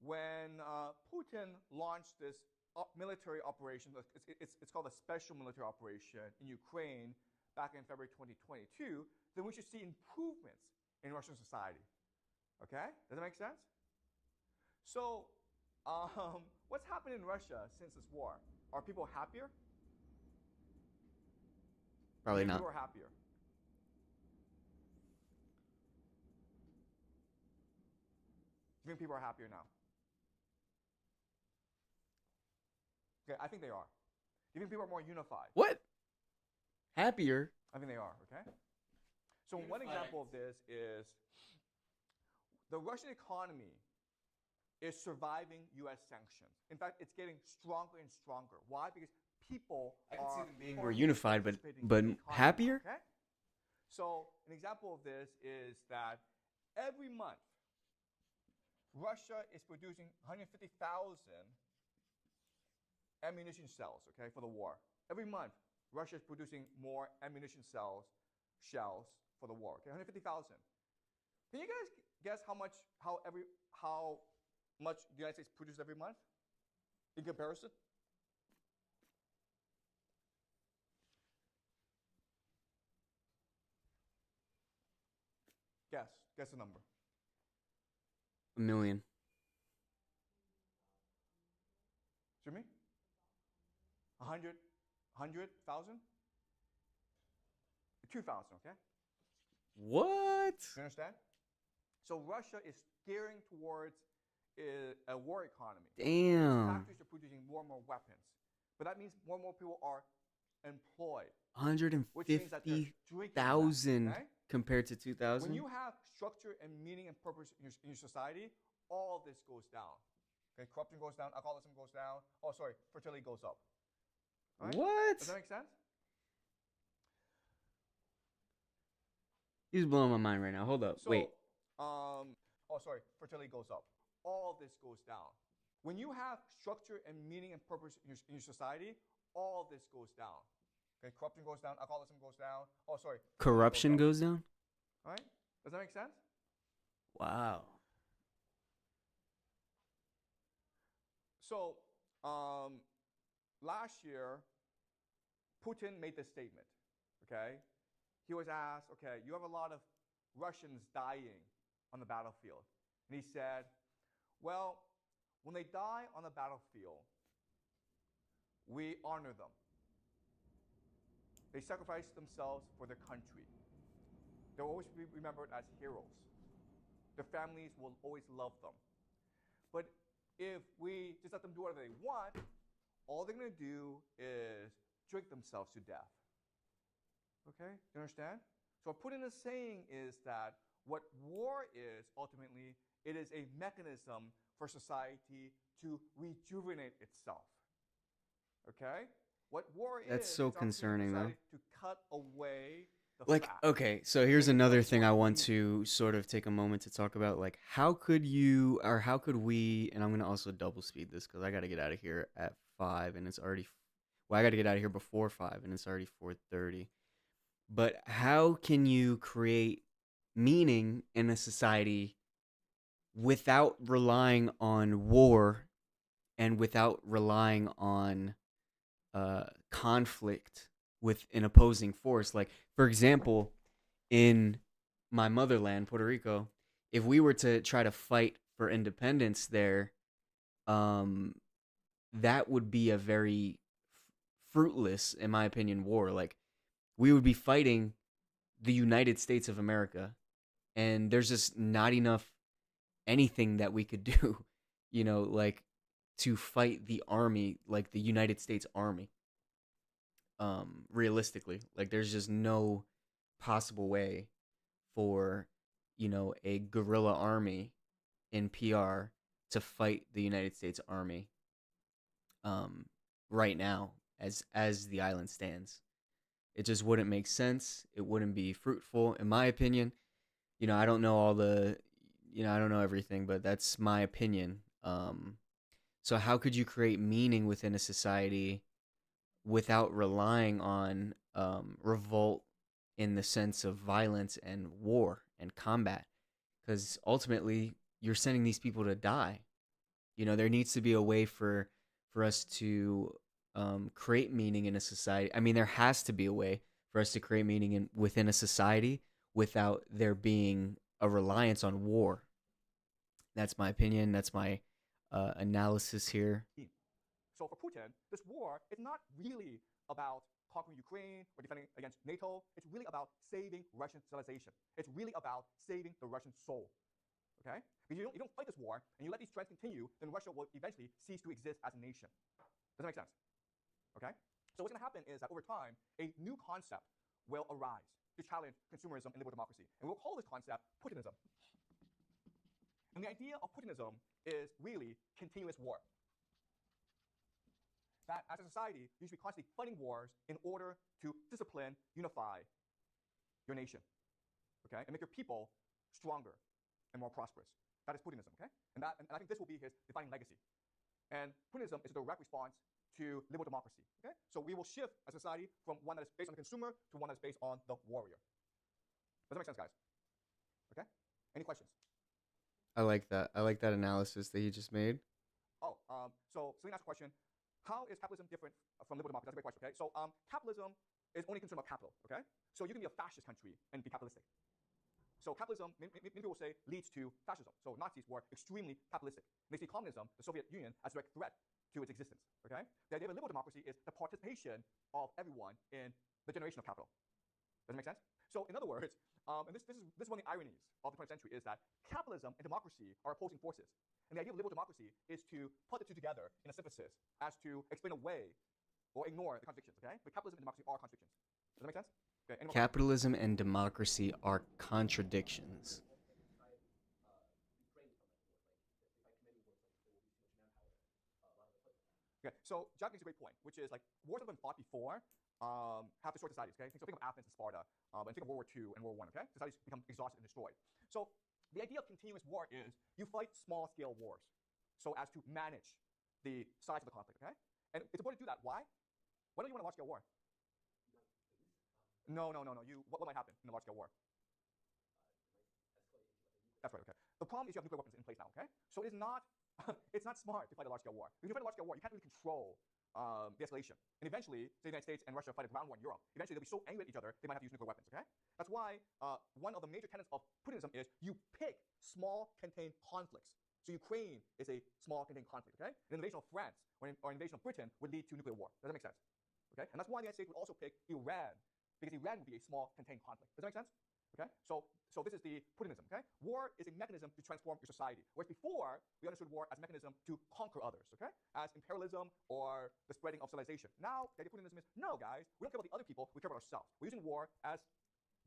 when Putin launched this military operation, it's called a special military operation in Ukraine back in February 2022, then we should see improvements in Russian society. Okay? Does that make sense? So, what's happened in Russia since this war? Are people happier? Probably not. People are happier. Do you think people are happier now? Okay, I think they are. Do you think people are more unified? What? Happier? I think they are, okay? So one example of this is the Russian economy is surviving U.S. sanctions. In fact, it's getting stronger and stronger. Why? Because people are More unified, but economy, happier? Okay? So an example of this is that every month, Russia is producing 150,000 ammunition cells, okay, for the war. Every month, Russia is producing more ammunition shells for the war, okay, 150,000. Can you guys guess how much the United States produces every month in comparison? Guess the number. 1 million. Jimmy? 100,000? 2,000, okay? What? You understand? So Russia is steering towards a war economy. Damn. Factories are producing more and more weapons. But that means more and more people are employed. 150,000 okay? compared to 2,000? When you have structure and meaning and purpose in your society, all this goes down. Okay, corruption goes down, alcoholism goes down. Oh, sorry, fertility goes up. Right? What? Does that make sense? He's blowing my mind right now. Hold up. So, Wait. Fertility goes up. All this goes down. When you have structure and meaning and purpose in your society, all this goes down. Okay, corruption goes down, alcoholism goes down. Oh, sorry. Corruption goes down? All right? Does that make sense? Wow. So, last year, Putin made this statement, okay? He was asked, okay, you have a lot of Russians dying on the battlefield. And he said, well, when they die on the battlefield, we honor them. They sacrifice themselves for their country. They'll always be remembered as heroes. Their families will always love them. But if we just let them do whatever they want, all they're going to do is drink themselves to death. Okay? You understand? So what Putin is saying is that what war is, ultimately, it is a mechanism for society to rejuvenate itself. Okay? What war That's is, so it's concerning, though. to cut away the Like, fat. okay, so here's another thing I want to sort of take a moment to talk about. Like, how could you, or how could we, and I'm going to also double speed this because I got to get out of here at 5 and it's already, well, I got to get out of here before 5 and it's already 4:30. But how can you create meaning in a society without relying on war and without relying on conflict with an opposing force? Like, for example, in my motherland, Puerto Rico, if we were to try to fight for independence there, that would be a very fruitless, in my opinion, war. Like, we would be fighting the United States of America, and there's just not enough anything that we could do, like to fight the army, like the United States Army. Realistically, like there's just no possible way for, a guerrilla army in PR to fight the United States Army right now as the island stands. It just wouldn't make sense. It wouldn't be fruitful, in my opinion. I don't know all the, I don't know everything, but that's my opinion. So how could you create meaning within a society without relying on revolt in the sense of violence and war and combat? Because ultimately, you're sending these people to die. There needs to be a way for us to create meaning in a society. I mean, there has to be a way for us to create meaning within a society without there being a reliance on war. That's my opinion. That's my analysis here. So for Putin, this war is not really about conquering Ukraine or defending against NATO. It's really about saving Russian civilization. It's really about saving the Russian soul. Okay? If you don't fight this war and you let these trends continue, then Russia will eventually cease to exist as a nation. Does that make sense? Okay? So what's going to happen is that over time, a new concept will arise to challenge consumerism and liberal democracy. And we'll call this concept Putinism. And the idea of Putinism is really continuous war. That as a society, you should be constantly fighting wars in order to discipline, unify your nation, okay, and make your people stronger and more prosperous. That is Putinism, okay? And I think this will be his defining legacy. And Putinism is a direct response to liberal democracy, okay? So we will shift a society from one that is based on the consumer to one that is based on the warrior. Does that make sense, guys? Okay? Any questions? I like that. I like that analysis that you just made. Oh, so Celine asked a question. How is capitalism different from liberal democracy? That's a great question, okay? So capitalism is only concerned about capital, okay? So you can be a fascist country and be capitalistic. So capitalism, many people will say, leads to fascism. So Nazis were extremely capitalistic. They see communism, the Soviet Union, as a direct threat to its existence, okay? The idea of a liberal democracy is the participation of everyone in the generation of capital. Does that make sense? So in other words, and this is one of the ironies of the 20th century, is that capitalism and democracy are opposing forces. And the idea of liberal democracy is to put the two together in a synthesis as to explain away or ignore the contradictions, okay? But capitalism and democracy are contradictions. Does that make sense? Okay, Capitalism and democracy are contradictions. Okay, so Jack makes a great point, which is like wars that have been fought before have destroyed societies, okay? So think of Athens and Sparta, and think of World War II and World War I, okay? Societies become exhausted and destroyed. So the idea of continuous war is you fight small-scale wars so as to manage the size of the conflict, okay? And it's important to do that. Why? Why don't you want a large-scale war? No. What might happen in a large-scale war? That's right, okay. The problem is you have nuclear weapons in place now, okay? So it is not, it's not smart to fight a large-scale war. If you fight a large-scale war, you can't really control de-escalation. And eventually, the United States and Russia fight a ground war in Europe. Eventually, they'll be so angry at each other, they might have to use nuclear weapons, okay? That's why one of the major tenets of Putinism is you pick small, contained conflicts. So Ukraine is a small, contained conflict, okay? An invasion of France or invasion of Britain would lead to nuclear war. Does that make sense? Okay? And that's why the United States would also pick Iran, because Iran would be a small, contained conflict. Does that make sense? Okay? So this is the Putinism, okay? War is a mechanism to transform your society. Whereas before, we understood war as a mechanism to conquer others, okay? As imperialism or the spreading of civilization. Now, the idea of Putinism is, no, guys, we don't care about the other people, we care about ourselves. We're using war as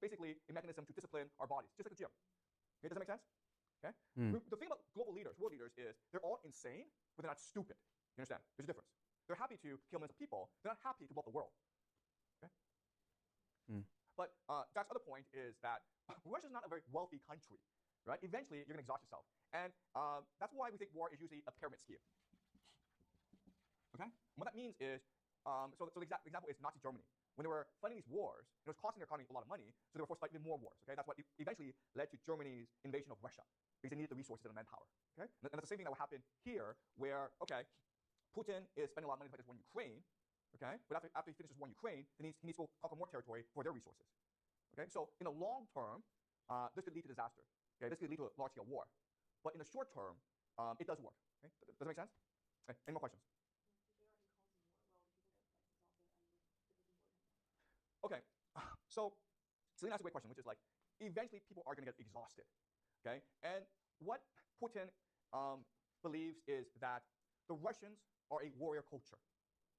basically a mechanism to discipline our bodies, just like a gym. Okay, does that make sense? Okay? The thing about global leaders, world leaders, is they're all insane, but they're not stupid. You understand? There's a difference. They're happy to kill millions of people. They're not happy to blow up the world. Okay? But Jack's other point is that Russia's not a very wealthy country, right? Eventually, you're going to exhaust yourself. And that's why we think war is usually a pyramid scheme. Okay? And what that means is, so the example is Nazi Germany. When they were fighting these wars, it was costing their economy a lot of money, so they were forced to fight even more wars. Okay? That's what eventually led to Germany's invasion of Russia, because they needed the resources and the manpower. Okay? And that's the same thing that will happen here, where, okay, Putin is spending a lot of money to fight this war in Ukraine, okay? But after he finishes war in Ukraine, then he needs to go conquer more territory for their resources. Okay? So in the long term, this could lead to disaster. Okay? This could lead to a large-scale war. But in the short term, it does work. Okay? Does that make sense? Okay. Any more questions? Okay. So Celine asked a great question, which is like, eventually people are going to get exhausted. Okay? And what Putin believes is that the Russians are a warrior culture.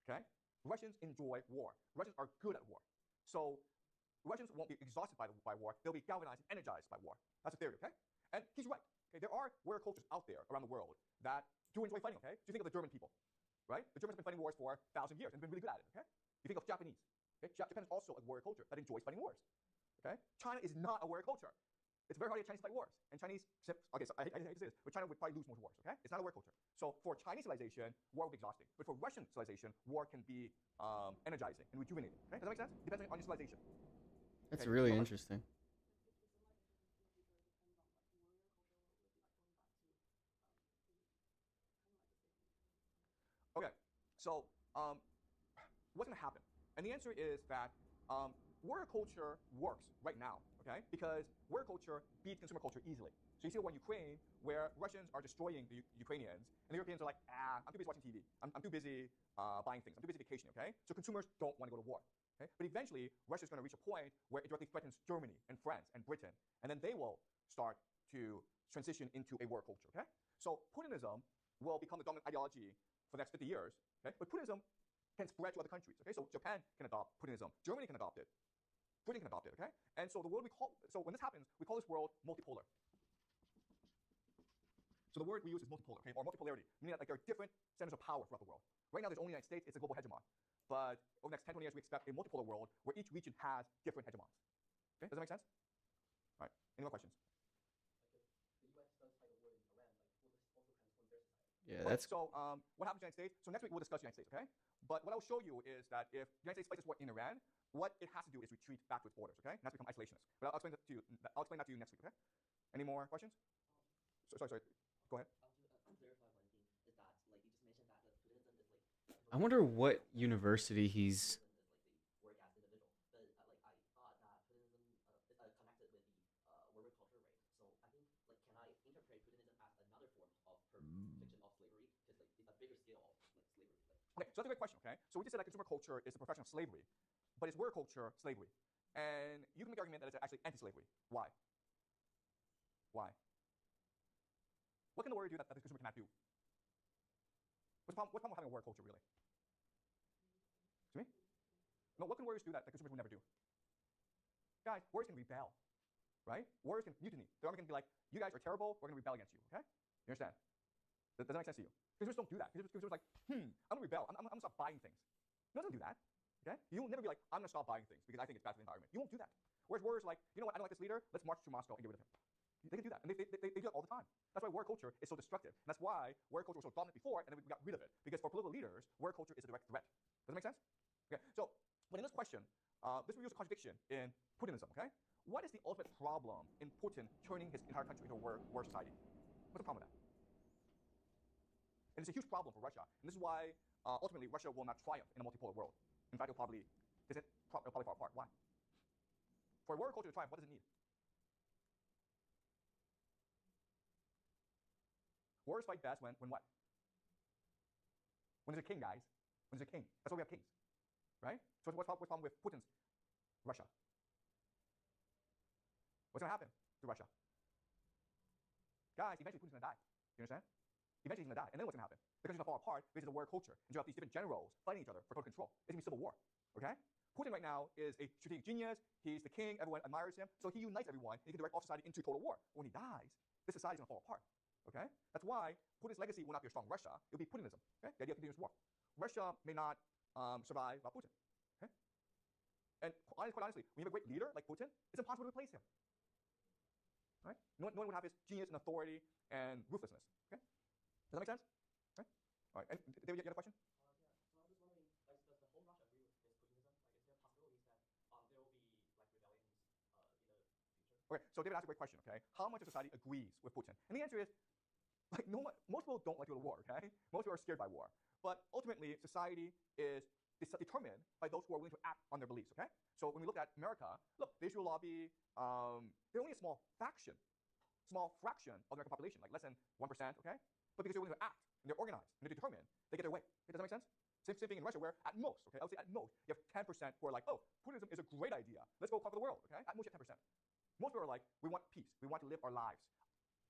Okay? Russians enjoy war. Russians are good at war. So Russians won't be exhausted by war. They'll be galvanized and energized by war. That's a theory, okay? And he's right. Okay? There are warrior cultures out there around the world that do enjoy fighting, okay? So you think of the German people, right? The Germans have been fighting wars for 1,000 years and been really good at it, okay? You think of Japanese. Okay? Japan is also a warrior culture that enjoys fighting wars. Okay? China is not a warrior culture. It's very hard to get Chinese to fight wars. And Chinese, okay, so I hate to say this, but China would probably lose most wars, okay? It's not a warrior culture. So for Chinese civilization, war would be exhausting. But for Russian civilization, war can be energizing and rejuvenating. Okay? Does that make sense? Depends on your civilization. That's okay? really interesting. Okay, so what's going to happen? And the answer is that warrior culture works right now, okay? Because warrior culture beats consumer culture easily. So you see one in Ukraine where Russians are destroying the Ukrainians, and the Europeans are like, I'm too busy watching TV. I'm too busy buying things. I'm too busy vacationing, okay? So consumers don't want to go to war, okay? But eventually, Russia's going to reach a point where it directly threatens Germany and France and Britain, and then they will start to transition into a warrior culture, okay? So Putinism will become the dominant ideology for the next 50 years, okay? But Putinism can spread to other countries, okay? So Japan can adopt Putinism. Germany can adopt it. Britain can adopt it, okay? And so the world so when this happens, we call this world multipolar. So the word we use is multipolar, okay? Or multipolarity, meaning that like, there are different centers of power throughout the world. Right now, there's only the United States. It's a global hegemon. But over the next 10, 20 years, we expect a multipolar world where each region has different hegemons. Okay? Does that make sense? All right. Any more questions? Yeah, that's... So what happens in the United States? So next week we'll discuss the United States, okay? But what I'll show you is that if the United States fights this war in Iran, what it has to do is retreat back to its borders, okay? And that's become isolationist. But I'll explain that to you. I'll explain that to you next week, okay? Any more questions? Sorry. Go ahead. I wonder what university he's... Okay, so that's a great question, okay? So we just said that consumer culture is the profession of slavery, but is warrior culture slavery? And you can make the argument that it's actually anti-slavery. Why? Why? What can the warrior do that the consumer cannot do? What's the problem with having a warrior culture, really? Excuse me? No, what can warriors do that consumers will never do? Guys, warriors can rebel, right? Warriors can mutiny. They're going to be like, you guys are terrible, we're going to rebel against you, okay? You understand? Does that make sense to you? Consumers don't do that. Consumers are like, I'm going to rebel. I'm going to stop buying things. No, don't do that. Okay? You'll never be like, I'm going to stop buying things because I think it's bad for the environment. You won't do that. Whereas warriors are like, you know what, I don't like this leader. Let's march to Moscow and get rid of him. They can do that. And they do it all the time. That's why warrior culture is so destructive. And that's why warrior culture was so dominant before, and then we got rid of it. Because for political leaders, warrior culture is a direct threat. Does that make sense? Okay. So, but in this question, this reveals a contradiction in Putinism, okay? What is the ultimate problem in Putin turning his entire country into a war society? What's the problem with that? And it's a huge problem for Russia. And this is why ultimately Russia will not triumph in a multipolar world. In fact, it'll probably fall apart. Why? For a warrior culture to triumph, what does it need? Warriors fight best when what? When there's a king, guys. When there's a king. That's why we have kings, right? So what's the problem with Putin's Russia? What's going to happen to Russia? Guys, eventually Putin's going to die. You understand? Eventually he's going to die. And then what's going to happen? The country's going to fall apart because it's a warrior culture. And you have these different generals fighting each other for total control. It's going to be civil war. Okay? Putin right now is a strategic genius. He's the king. Everyone admires him. So he unites everyone. And he can direct all society into total war. But when he dies, this society is going to fall apart. Okay? That's why Putin's legacy will not be a strong Russia. It will be Putinism. Okay? The idea of continuous war. Russia may not survive without Putin. Okay? And quite honestly, when you have a great leader like Putin, it's impossible to replace him. Right? No one would have his genius and authority and ruthlessness. Okay? Does that make sense? Okay? All right. And David, you had a question? So I was wondering, does the whole Russia agree with this Putinism? Like, is there possibilities that there will be like rebellions in the future? Okay, so David asked a great question. Okay, how much of society agrees with Putin? And the answer is, like, most people don't like to go to war. Okay, most people are scared by war. But ultimately, society is determined by those who are willing to act on their beliefs. Okay, so when we look at America, look, the Israel lobby, they're only a small fraction of the American population, like less than 1%. Okay, but because they're willing to act and they're organized and they're determined, they get their way. Okay, does that make sense? Same thing in Russia, where at most, okay, I would say at most, you have 10% who are like, oh, Putinism is a great idea. Let's go conquer the world. Okay, at most you have 10%. Most people are like, we want peace. We want to live our lives.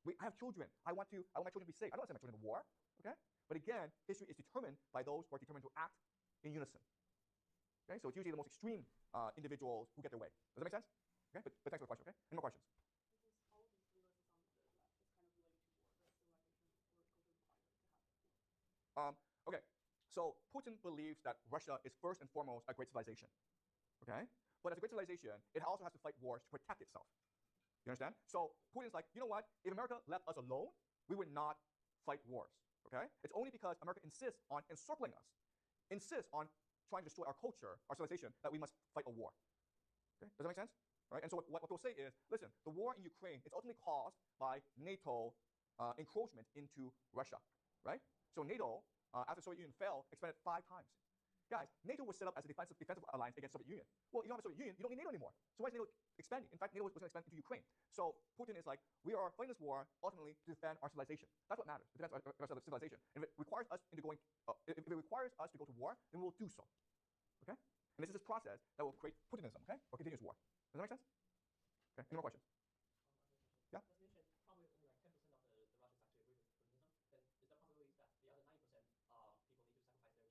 I have children. I want my children to be safe. I don't want to send my children to war. Okay, but again, history is determined by those who are determined to act in unison. Okay, so it's usually the most extreme individuals who get their way. Does that make sense? Okay, but thanks for the question. Okay, any more questions? Okay, so Putin believes that Russia is first and foremost a great civilization. Okay, but as a great civilization, it also has to fight wars to protect itself. You understand? So Putin's like, you know what? If America left us alone, we would not fight wars. Okay, it's only because America insists on encircling us, insists on trying to destroy our culture, our civilization, that we must fight a war. Okay, does that make sense? Right? And so what they'll say is, listen, the war in Ukraine is ultimately caused by NATO encroachment into Russia. Right? So NATO, after the Soviet Union fell, expanded 5 times. Guys, NATO was set up as a defensive alliance against the Soviet Union. Well, you don't have a Soviet Union, you don't need NATO anymore. So why is NATO expanding? In fact, NATO was going to expand into Ukraine. So Putin is like, we are fighting this war ultimately to defend our civilization. That's what matters, to defend our civilization. And if it requires us to go to war, then we will do so. Okay? And this is this process that will create Putinism, okay? Or continuous war. Does that make sense? Okay, any more questions? Yeah? As mentioned, probably only like 10% of the Russians actually agree with Putinism. Then is there possibilities that the other 90% people need to sacrifice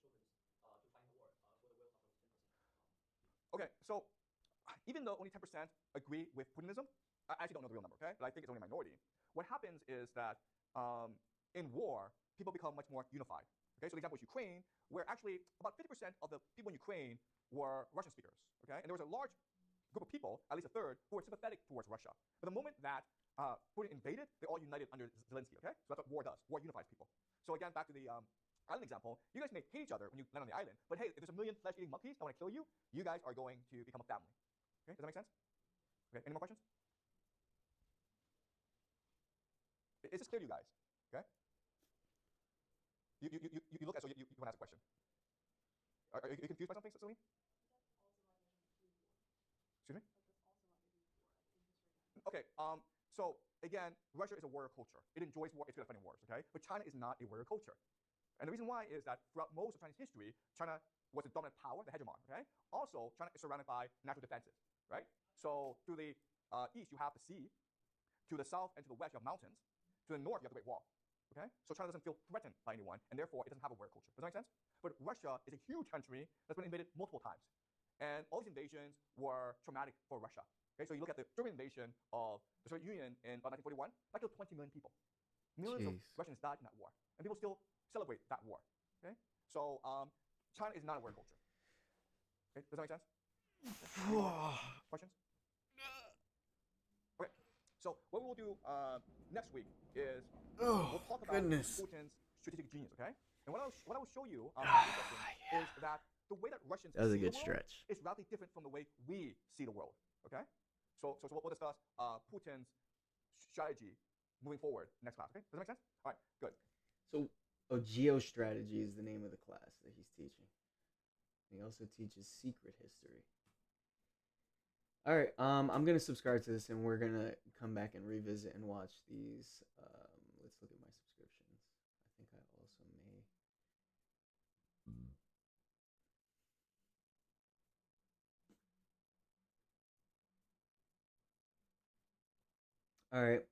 their children to fight the war for the will of those 10%? Okay, so even though only 10% agree with Putinism, I actually don't know the real number, okay? But I think it's only a minority. What happens is that in war, people become much more unified. Okay, so the example is Ukraine, where actually about 50% of the people in Ukraine were Russian speakers. Okay, and there was a large group of people, at least a third, who were sympathetic towards Russia. But the moment that Putin invaded, they all united under Zelensky. Okay, so that's what war does. War unifies people. So again, back to the island example, you guys may hate each other when you land on the island, but hey, if there's a million flesh-eating monkeys that want to kill you, you guys are going to become a family. Okay, does that make sense? Okay, any more questions? Is this clear to you guys? Okay. You look as though you want to ask a question. Are you confused by something, Celine? Excuse me? Okay, so again, Russia is a warrior culture. It enjoys war, it's good at fighting wars, okay? But China is not a warrior culture. And the reason why is that throughout most of Chinese history, China was the dominant power, the hegemon, okay? Also, China is surrounded by natural defenses, right? So to the east, you have the sea. To the south and to the west, you have mountains. To the north, you have the Great Wall. Okay? So China doesn't feel threatened by anyone, and therefore it doesn't have a warrior culture. Does that make sense? But Russia is a huge country that's been invaded multiple times. And all these invasions were traumatic for Russia. Okay? So you look at the German invasion of the Soviet Union in 1941, that killed 20 million people. Millions of Russians died in that war. And people still celebrate that war. Okay? So China is not a warrior culture. Okay? Does that make sense? Questions? Okay. So what we'll do next week is we'll talk about Putin's strategic genius, okay? And what I will show you is that the way that Russians see the world is radically different from the way we see the world, okay? So we'll discuss Putin's strategy moving forward next class, okay? Does that make sense? All right, good. So Oh, geostrategy is the name of the class that he's teaching. He also teaches secret history. All right, I'm gonna subscribe to this, and we're gonna come back and revisit and watch these. Let's look at my subscriptions. I think I also may. All right,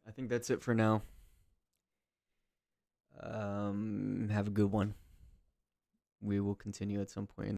I think that's it for now. Have a good one. We will continue at some point.